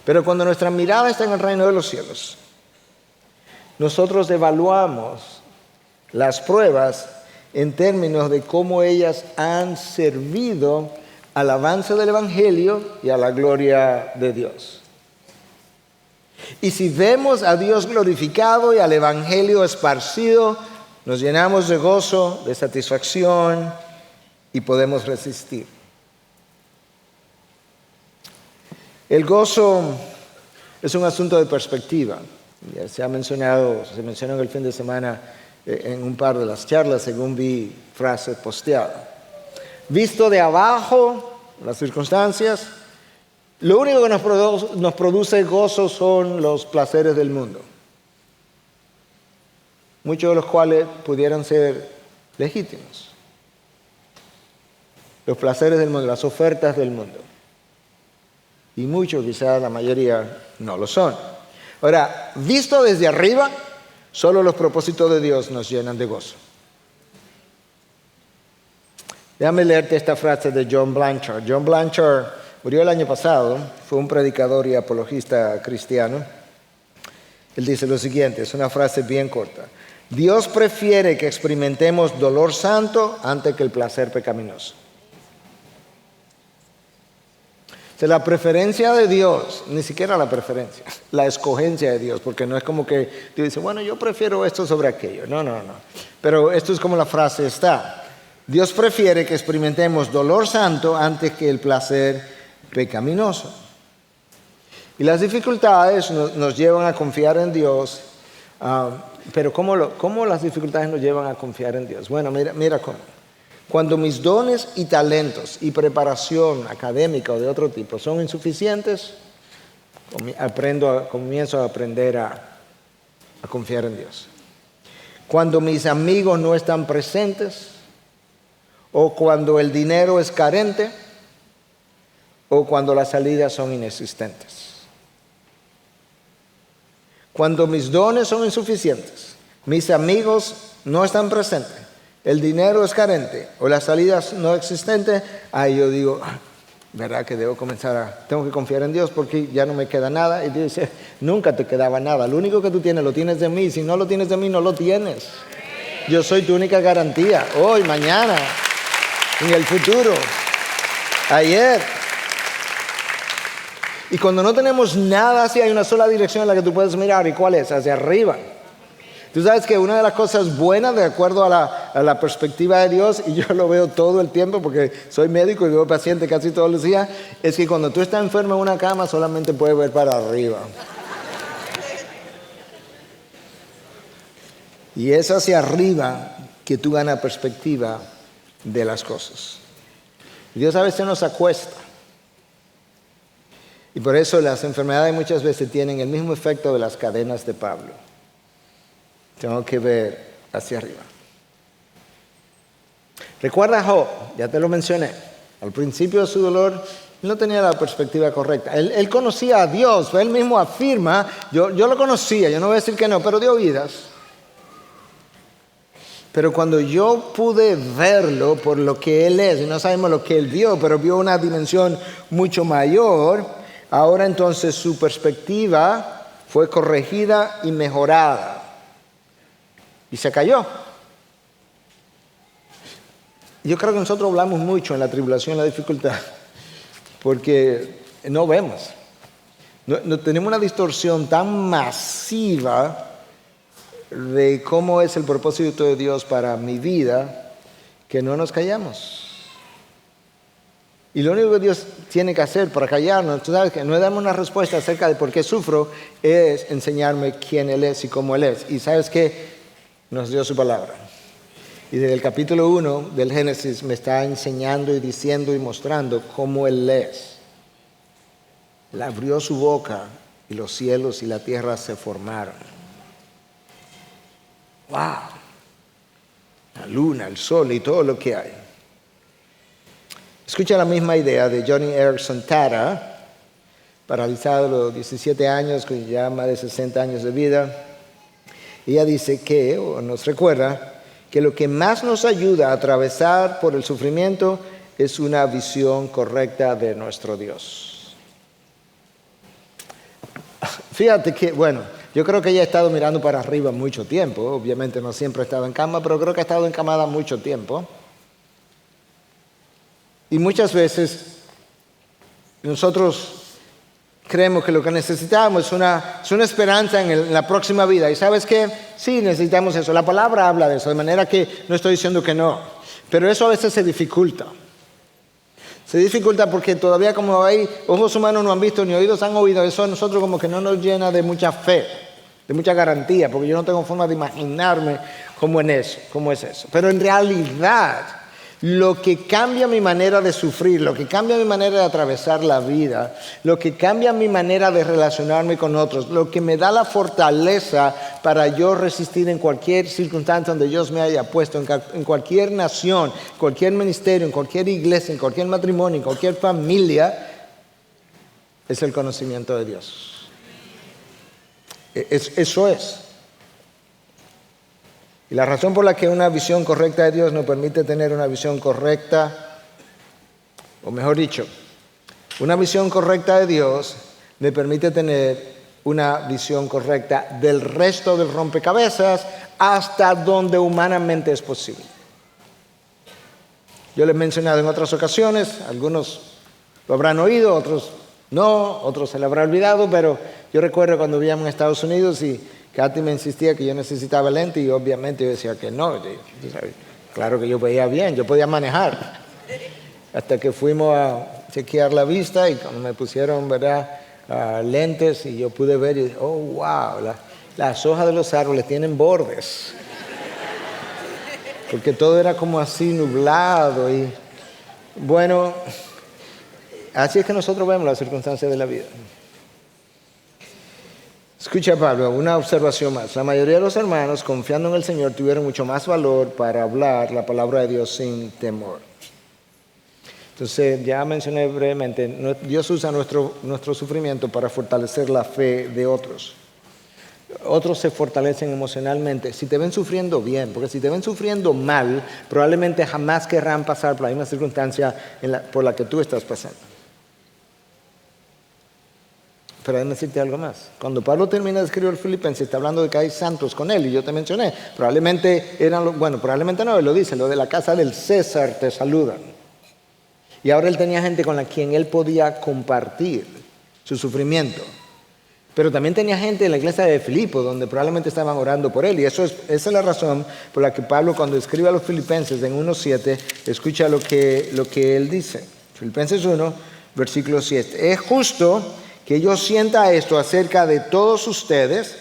S1: Pero cuando nuestra mirada está en el reino de los cielos, nosotros evaluamos las pruebas en términos de cómo ellas han servido al avance del Evangelio y a la gloria de Dios. Y si vemos a Dios glorificado y al Evangelio esparcido, nos llenamos de gozo, de satisfacción y podemos resistir. El gozo es un asunto de perspectiva. Ya se mencionó en el fin de semana en un par de las charlas, según vi frases posteadas. Visto de abajo, las circunstancias, lo único que nos produce gozo son los placeres del mundo, muchos de los cuales pudieran ser legítimos. Los placeres del mundo, las ofertas del mundo. Y muchos, quizás la mayoría, no lo son. Ahora, visto desde arriba, solo los propósitos de Dios nos llenan de gozo. Déjame leerte esta frase de John Blanchard. John Blanchard murió el año pasado, fue un predicador y apologista cristiano. Él dice lo siguiente, es una frase bien corta. Dios prefiere que experimentemos dolor santo antes que el placer pecaminoso. La preferencia de Dios, ni siquiera la preferencia, la escogencia de Dios, porque no es como que Dios dice, bueno, yo prefiero esto sobre aquello. No. Pero esto es como la frase está. Dios prefiere que experimentemos dolor santo antes que el placer pecaminoso. Y las dificultades nos llevan a confiar en Dios. Pero ¿cómo las dificultades nos llevan a confiar en Dios? Bueno, mira cómo. Cuando mis dones y talentos y preparación académica o de otro tipo son insuficientes, comienzo a aprender a confiar en Dios. Cuando mis amigos no están presentes, o cuando el dinero es carente, o cuando las salidas son inexistentes. Cuando mis dones son insuficientes, mis amigos no están presentes, el dinero es carente o las salidas no existentes, ahí yo digo, ¿verdad que tengo que confiar en Dios porque ya no me queda nada? Y Dios dice, nunca te quedaba nada, lo único que tú tienes lo tienes de mí, si no lo tienes de mí no lo tienes. Yo soy tu única garantía, hoy, mañana, en el futuro, ayer. Y cuando no tenemos nada así, hay una sola dirección en la que tú puedes mirar, ¿y cuál es? Hacia arriba. Tú sabes que una de las cosas buenas, de acuerdo a la perspectiva de Dios, y yo lo veo todo el tiempo porque soy médico y veo pacientes casi todos los días, es que cuando tú estás enfermo en una cama solamente puedes ver para arriba. Y es hacia arriba que tú ganas perspectiva de las cosas. Dios a veces nos acuesta. Y por eso las enfermedades muchas veces tienen el mismo efecto de las cadenas de Pablo. Tengo que ver hacia arriba. Recuerda a Job, ya te lo mencioné. Al principio de su dolor, Él no tenía la perspectiva correcta. Él conocía a Dios, él mismo afirma, yo lo conocía, yo no voy a decir que no, pero de oídas. Pero cuando yo pude verlo por lo que Él es, y no sabemos lo que Él vio, pero vio una dimensión mucho mayor, ahora entonces su perspectiva fue corregida y mejorada. Y se cayó. Yo creo que nosotros hablamos mucho en la tribulación, en la dificultad, porque no vemos. No tenemos una distorsión tan masiva de cómo es el propósito de Dios para mi vida, que no nos callamos. Y lo único que Dios tiene que hacer para callarnos, tú sabes que no damos una respuesta acerca de por qué sufro, es enseñarme quién Él es y cómo Él es. Y sabes que nos dio su palabra. Y desde el capítulo 1 del Génesis me está enseñando y diciendo y mostrando cómo Él es. Él abrió su boca y los cielos y la tierra se formaron. ¡Wow! La luna, el sol y todo lo que hay. Escucha la misma idea de Joni Eareckson Tada, paralizado a los 17 años, con ya más de 60 años de vida. Ella dice que, o nos recuerda, que lo que más nos ayuda a atravesar por el sufrimiento es una visión correcta de nuestro Dios. Fíjate que, yo creo que ella ha estado mirando para arriba mucho tiempo. Obviamente no siempre ha estado en cama, pero creo que ha estado encamada mucho tiempo. Y muchas veces nosotros creemos que lo que necesitamos es una esperanza en la próxima vida. ¿Y sabes qué? Sí, necesitamos eso. La palabra habla de eso, de manera que no estoy diciendo que no. Pero eso a veces se dificulta. Se dificulta porque todavía como hay ojos humanos no han visto ni oídos han oído. Eso a nosotros como que no nos llena de mucha fe, de mucha garantía, porque yo no tengo forma de imaginarme cómo es eso. Pero en realidad, lo que cambia mi manera de sufrir, lo que cambia mi manera de atravesar la vida, lo que cambia mi manera de relacionarme con otros, lo que me da la fortaleza para yo resistir en cualquier circunstancia donde Dios me haya puesto, en cualquier nación, cualquier ministerio, en cualquier iglesia, en cualquier matrimonio, en cualquier familia, es el conocimiento de Dios. Eso es. Y la razón por la que una visión correcta de Dios nos permite tener una visión correcta, o mejor dicho, una visión correcta de Dios me permite tener una visión correcta del resto del rompecabezas hasta donde humanamente es posible. Yo les he mencionado en otras ocasiones, algunos lo habrán oído, otros no, otros se lo habrán olvidado, pero yo recuerdo cuando vivíamos en Estados Unidos y Katy me insistía que yo necesitaba lente y obviamente yo decía que no. Claro que yo veía bien, yo podía manejar. Hasta que fuimos a chequear la vista y cuando me pusieron, lentes y yo pude ver y dije, oh, wow, las hojas de los árboles tienen bordes. Porque todo era como así nublado y bueno, así es que nosotros vemos las circunstancias de la vida. Escucha, Pablo, una observación más. La mayoría de los hermanos, confiando en el Señor, tuvieron mucho más valor para hablar la palabra de Dios sin temor. Entonces, ya mencioné brevemente, Dios usa nuestro sufrimiento para fortalecer la fe de otros. Otros se fortalecen emocionalmente si te ven sufriendo bien, porque si te ven sufriendo mal, probablemente jamás querrán pasar por la misma circunstancia por la que tú estás pasando. Pero déjame decirte algo más. Cuando Pablo termina de escribir Filipenses, está hablando de que hay santos con él, y yo te mencioné, probablemente probablemente no, él lo dice, lo de la casa del César te saludan. Y ahora él tenía gente con la quien él podía compartir su sufrimiento. Pero también tenía gente en la iglesia de Filipo, donde probablemente estaban orando por él. Y esa es la razón por la que Pablo, cuando escribe a los Filipenses en 1:7, escucha lo que él dice. Filipenses 1, versículo 7. Es justo que yo sienta esto acerca de todos ustedes,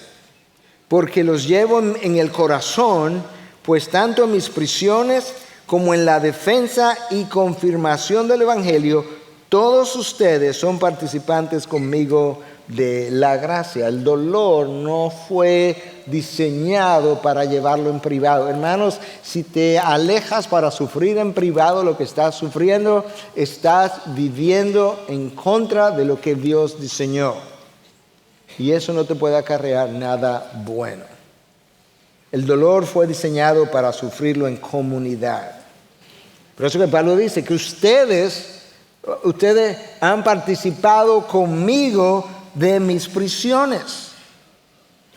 S1: porque los llevo en el corazón, pues tanto en mis prisiones como en la defensa y confirmación del Evangelio, todos ustedes son participantes conmigo de la gracia. El dolor no fue diseñado para llevarlo en privado. Hermanos, si te alejas para sufrir en privado lo que estás sufriendo, estás viviendo en contra de lo que Dios diseñó. Y eso no te puede acarrear nada bueno. El dolor fue diseñado para sufrirlo en comunidad. Por eso que Pablo dice que ustedes han participado conmigo de mis prisiones.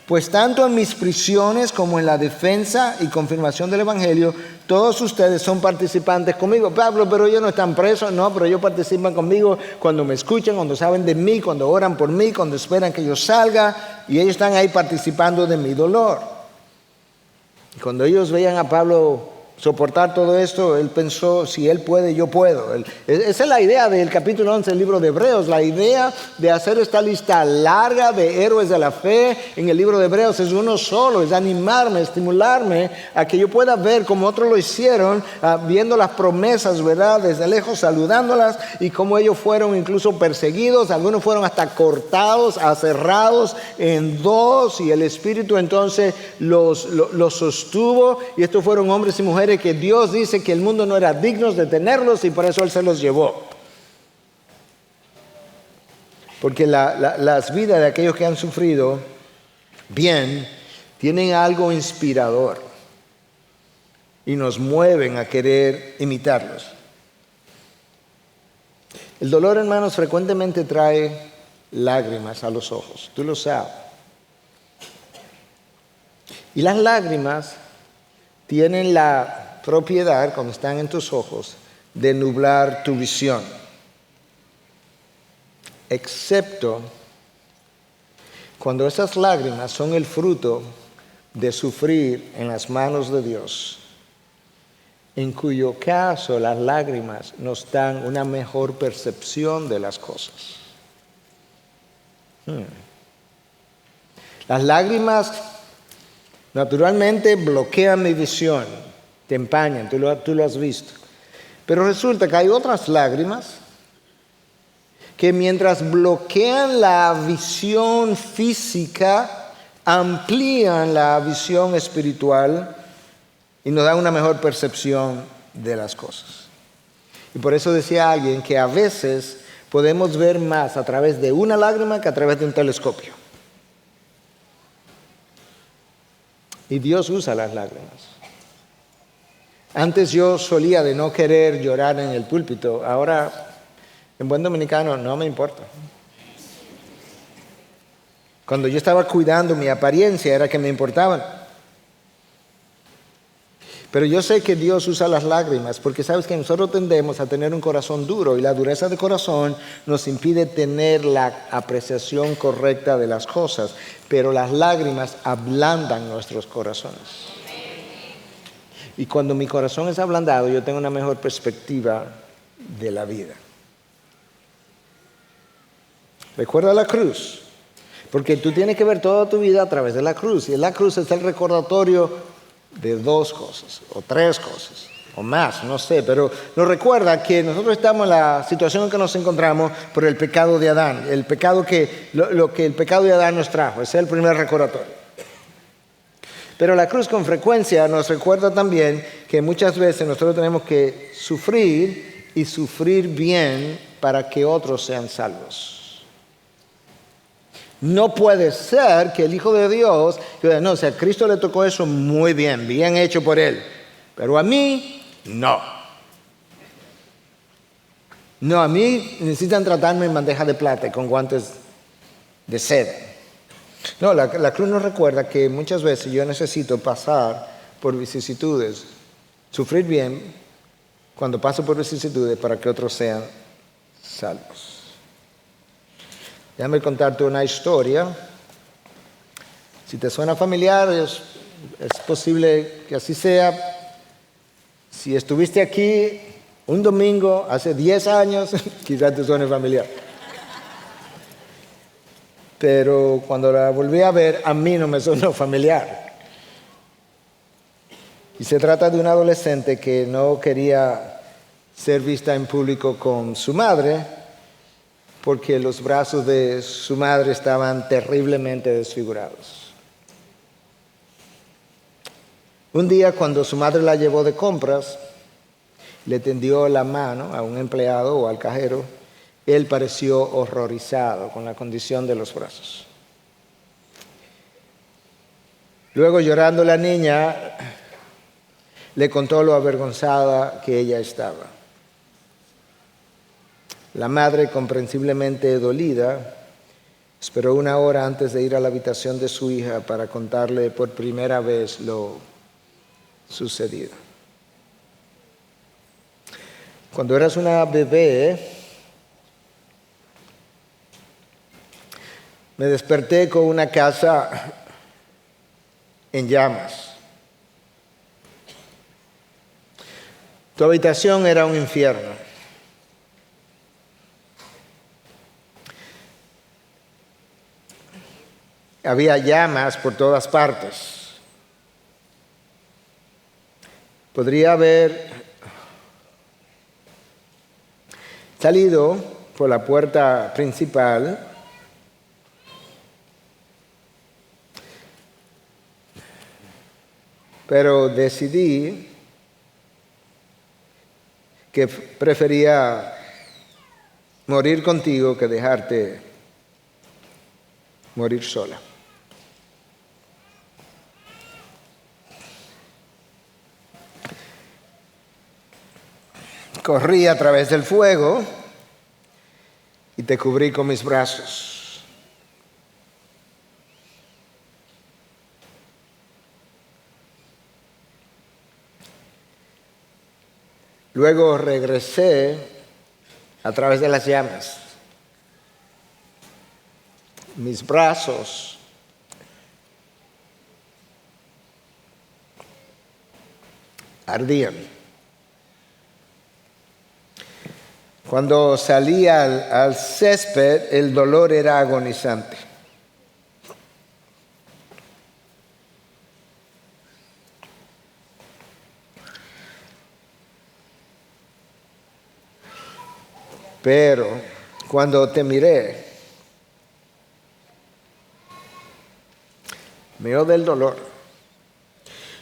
S1: Pues tanto en mis prisiones como en la defensa y confirmación del Evangelio, todos ustedes son participantes conmigo. Pablo, pero ellos no están presos. No, pero ellos participan conmigo cuando me escuchan, cuando saben de mí, cuando oran por mí, cuando esperan que yo salga. Y ellos están ahí participando de mi dolor. Y cuando ellos veían a Pablo soportar todo esto, él pensó, si él puede, yo puedo. Esa es la idea del capítulo 11 del libro de Hebreos. La idea de hacer esta lista larga de héroes de la fe en el libro de Hebreos es uno solo, es animarme, estimularme a que yo pueda ver como otros lo hicieron, viendo las promesas, ¿verdad? Desde lejos, saludándolas, y cómo ellos fueron incluso perseguidos, algunos fueron hasta cortados, aserrados en dos, y el Espíritu entonces los sostuvo, y estos fueron hombres y mujeres que Dios dice que el mundo no era digno de tenerlos y por eso Él se los llevó. Porque las vidas de aquellos que han sufrido bien tienen algo inspirador y nos mueven a querer imitarlos. El dolor, hermanos, frecuentemente trae lágrimas a los ojos, tú lo sabes. Y las lágrimas tienen la propiedad, cuando están en tus ojos, de nublar tu visión. Excepto cuando esas lágrimas son el fruto de sufrir en las manos de Dios, en cuyo caso las lágrimas nos dan una mejor percepción de las cosas. Las lágrimas naturalmente bloquean mi visión, te empañan, tú lo has visto. Pero resulta que hay otras lágrimas que mientras bloquean la visión física, amplían la visión espiritual y nos dan una mejor percepción de las cosas. Y por eso decía alguien que a veces podemos ver más a través de una lágrima que a través de un telescopio. Y Dios usa las lágrimas. Antes yo solía de no querer llorar en el púlpito. Ahora, en buen dominicano, no me importa. Cuando yo estaba cuidando mi apariencia era que me importaban. Pero yo sé que Dios usa las lágrimas porque sabes que nosotros tendemos a tener un corazón duro y la dureza de corazón nos impide tener la apreciación correcta de las cosas. Pero las lágrimas ablandan nuestros corazones. Y cuando mi corazón es ablandado, yo tengo una mejor perspectiva de la vida. Recuerda la cruz, porque tú tienes que ver toda tu vida a través de la cruz. Y la cruz es el recordatorio de dos cosas, o tres cosas, o más, no sé. Pero nos recuerda que nosotros estamos en la situación en que nos encontramos por el pecado de Adán. El pecado lo que el pecado de Adán nos trajo, ese es el primer recordatorio. Pero la cruz con frecuencia nos recuerda también que muchas veces nosotros tenemos que sufrir y sufrir bien para que otros sean salvos. No puede ser que el Hijo de Dios, no, o sea, a Cristo le tocó eso muy bien, bien hecho por Él, pero a mí no. No, a mí necesitan tratarme en bandeja de plata y con guantes de seda. No, la cruz nos recuerda que muchas veces yo necesito pasar por vicisitudes, sufrir bien cuando paso por vicisitudes para que otros sean salvos. Déjame contarte una historia. Si te suena familiar, es posible que así sea. Si estuviste aquí un domingo hace 10 años, quizás te suene familiar. Pero cuando la volví a ver, a mí no me sonó familiar. Y se trata de una adolescente que no quería ser vista en público con su madre, porque los brazos de su madre estaban terriblemente desfigurados. Un día, cuando su madre la llevó de compras, le tendió la mano a un empleado o al cajero, él pareció horrorizado con la condición de los brazos. Luego, llorando, la niña le contó lo avergonzada que ella estaba. La madre, comprensiblemente dolida, esperó 1 hora antes de ir a la habitación de su hija para contarle por primera vez lo sucedido. Cuando eras una bebé, me desperté con una casa en llamas. Tu habitación era un infierno. Había llamas por todas partes. Podría haber salido por la puerta principal, pero decidí que prefería morir contigo que dejarte morir sola. Corrí a través del fuego y te cubrí con mis brazos. Luego regresé a través de las llamas. Mis brazos ardían. Cuando salí al césped, el dolor era agonizante. Pero cuando te miré, medio del dolor,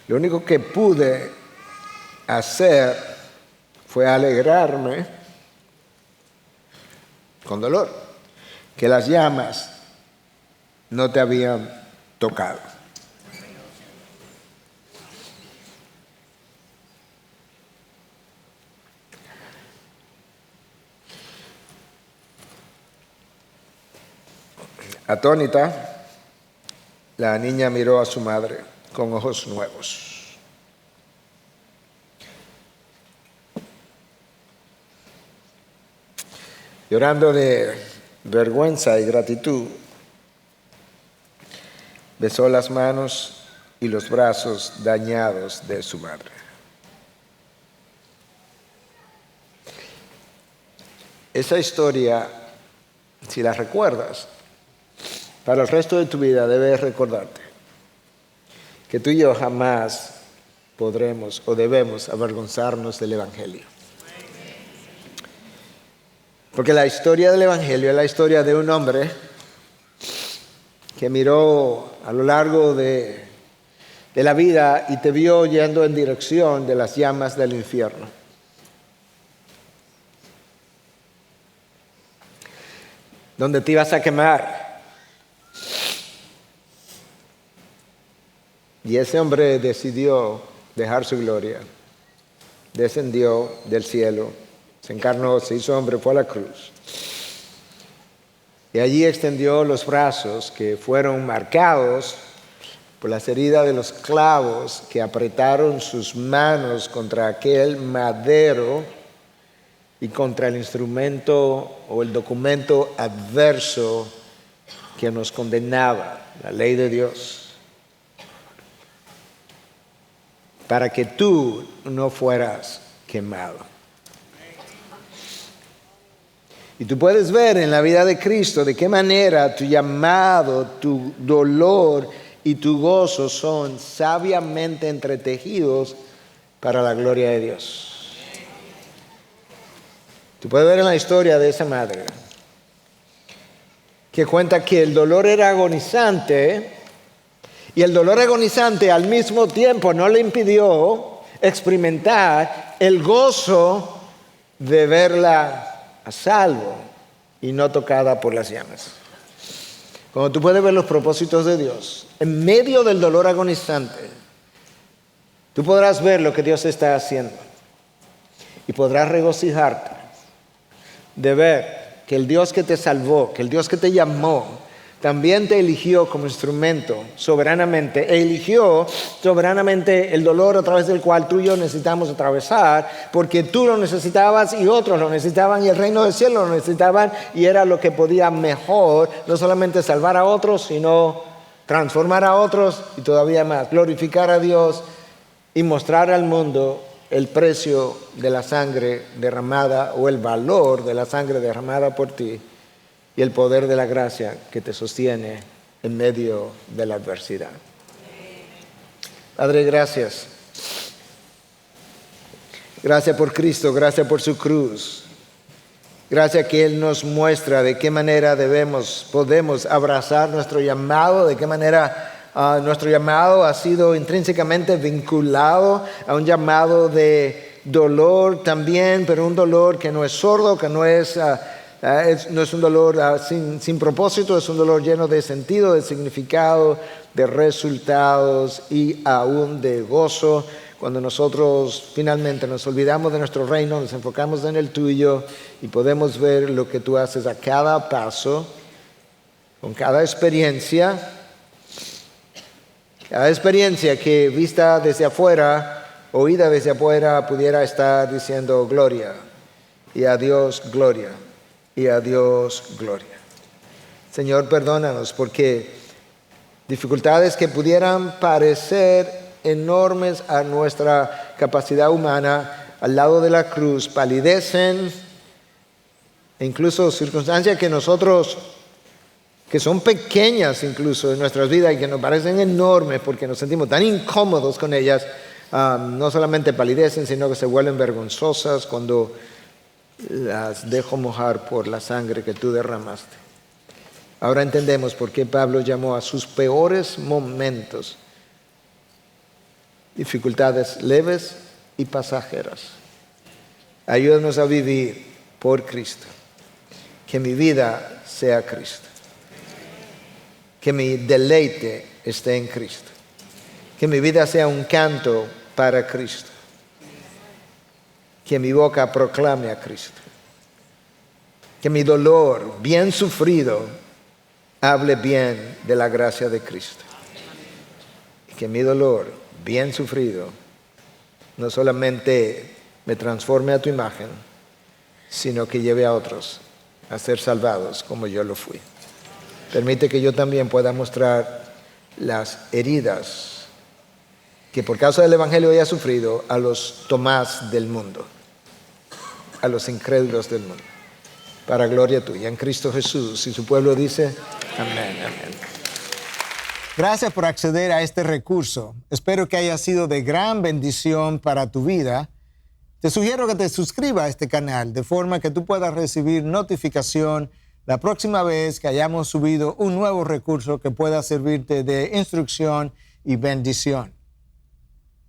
S1: lo único que pude hacer fue alegrarme con dolor, que las llamas no te habían tocado. Atónita, la niña miró a su madre con ojos nuevos. Llorando de vergüenza y gratitud, besó las manos y los brazos dañados de su madre. Esa historia, si la recuerdas, para el resto de tu vida debes recordarte que tú y yo jamás podremos o debemos avergonzarnos del Evangelio. Porque la historia del Evangelio es la historia de un hombre que miró a lo largo de la vida y te vio yendo en dirección de las llamas del infierno. Donde te ibas a quemar. Y ese hombre decidió dejar su gloria. Descendió del cielo. Se encarnó, se hizo hombre, fue a la cruz. Y allí extendió los brazos que fueron marcados por las heridas de los clavos que apretaron sus manos contra aquel madero y contra el instrumento o el documento adverso que nos condenaba, la ley de Dios, para que tú no fueras quemado. Y tú puedes ver en la vida de Cristo de qué manera tu llamado, tu dolor y tu gozo son sabiamente entretejidos para la gloria de Dios. Tú puedes ver en la historia de esa madre que cuenta que el dolor era agonizante y el dolor agonizante al mismo tiempo no le impidió experimentar el gozo de verla a salvo y no tocada por las llamas. Cuando tú puedes ver los propósitos de Dios, en medio del dolor agonizante, tú podrás ver lo que Dios está haciendo y podrás regocijarte de ver que el Dios que te salvó, que el Dios que te llamó, también te eligió como instrumento soberanamente, eligió soberanamente el dolor a través del cual tú y yo necesitamos atravesar, porque tú lo necesitabas y otros lo necesitaban y el reino del cielo lo necesitaban, y era lo que podía mejor, no solamente salvar a otros, sino transformar a otros y todavía más, glorificar a Dios y mostrar al mundo el precio de la sangre derramada o el valor de la sangre derramada por ti y el poder de la gracia que te sostiene en medio de la adversidad. Padre, gracias. Gracias por Cristo, gracias por su cruz. Gracias que Él nos muestra de qué manera podemos abrazar nuestro llamado, de qué manera nuestro llamado ha sido intrínsecamente vinculado a un llamado de dolor también, pero un dolor que no es sordo, que no es un dolor sin propósito, es un dolor lleno de sentido, de significado, de resultados y aún de gozo. Cuando nosotros finalmente nos olvidamos de nuestro reino, nos enfocamos en el tuyo y podemos ver lo que tú haces a cada paso, con cada experiencia que vista desde afuera, oída desde afuera, pudiera estar diciendo gloria, y a Dios gloria, y a Dios gloria. Señor, perdónanos porque dificultades que pudieran parecer enormes a nuestra capacidad humana, al lado de la cruz, palidecen, e incluso circunstancias que son pequeñas incluso en nuestras vidas y que nos parecen enormes porque nos sentimos tan incómodos con ellas, no solamente palidecen, sino que se vuelven vergonzosas cuando las dejo mojar por la sangre que tú derramaste. Ahora entendemos por qué Pablo llamó a sus peores momentos dificultades leves y pasajeras. Ayúdanos a vivir por Cristo. Que mi vida sea Cristo. Que mi deleite esté en Cristo. Que mi vida sea un canto para Cristo. Que mi boca proclame a Cristo. Que mi dolor bien sufrido hable bien de la gracia de Cristo. Que mi dolor bien sufrido no solamente me transforme a tu imagen, sino que lleve a otros a ser salvados como yo lo fui. Permite que yo también pueda mostrar las heridas que por causa del Evangelio haya sufrido a los Tomás del mundo, a los incrédulos del mundo, para gloria tuya, en Cristo Jesús. Y su pueblo dice, amén, amén. Gracias por acceder a este recurso. Espero que haya sido de gran bendición para tu vida. Te sugiero que te suscribas a este canal de forma que tú puedas recibir notificación la próxima vez que hayamos subido un nuevo recurso que pueda servirte de instrucción y bendición.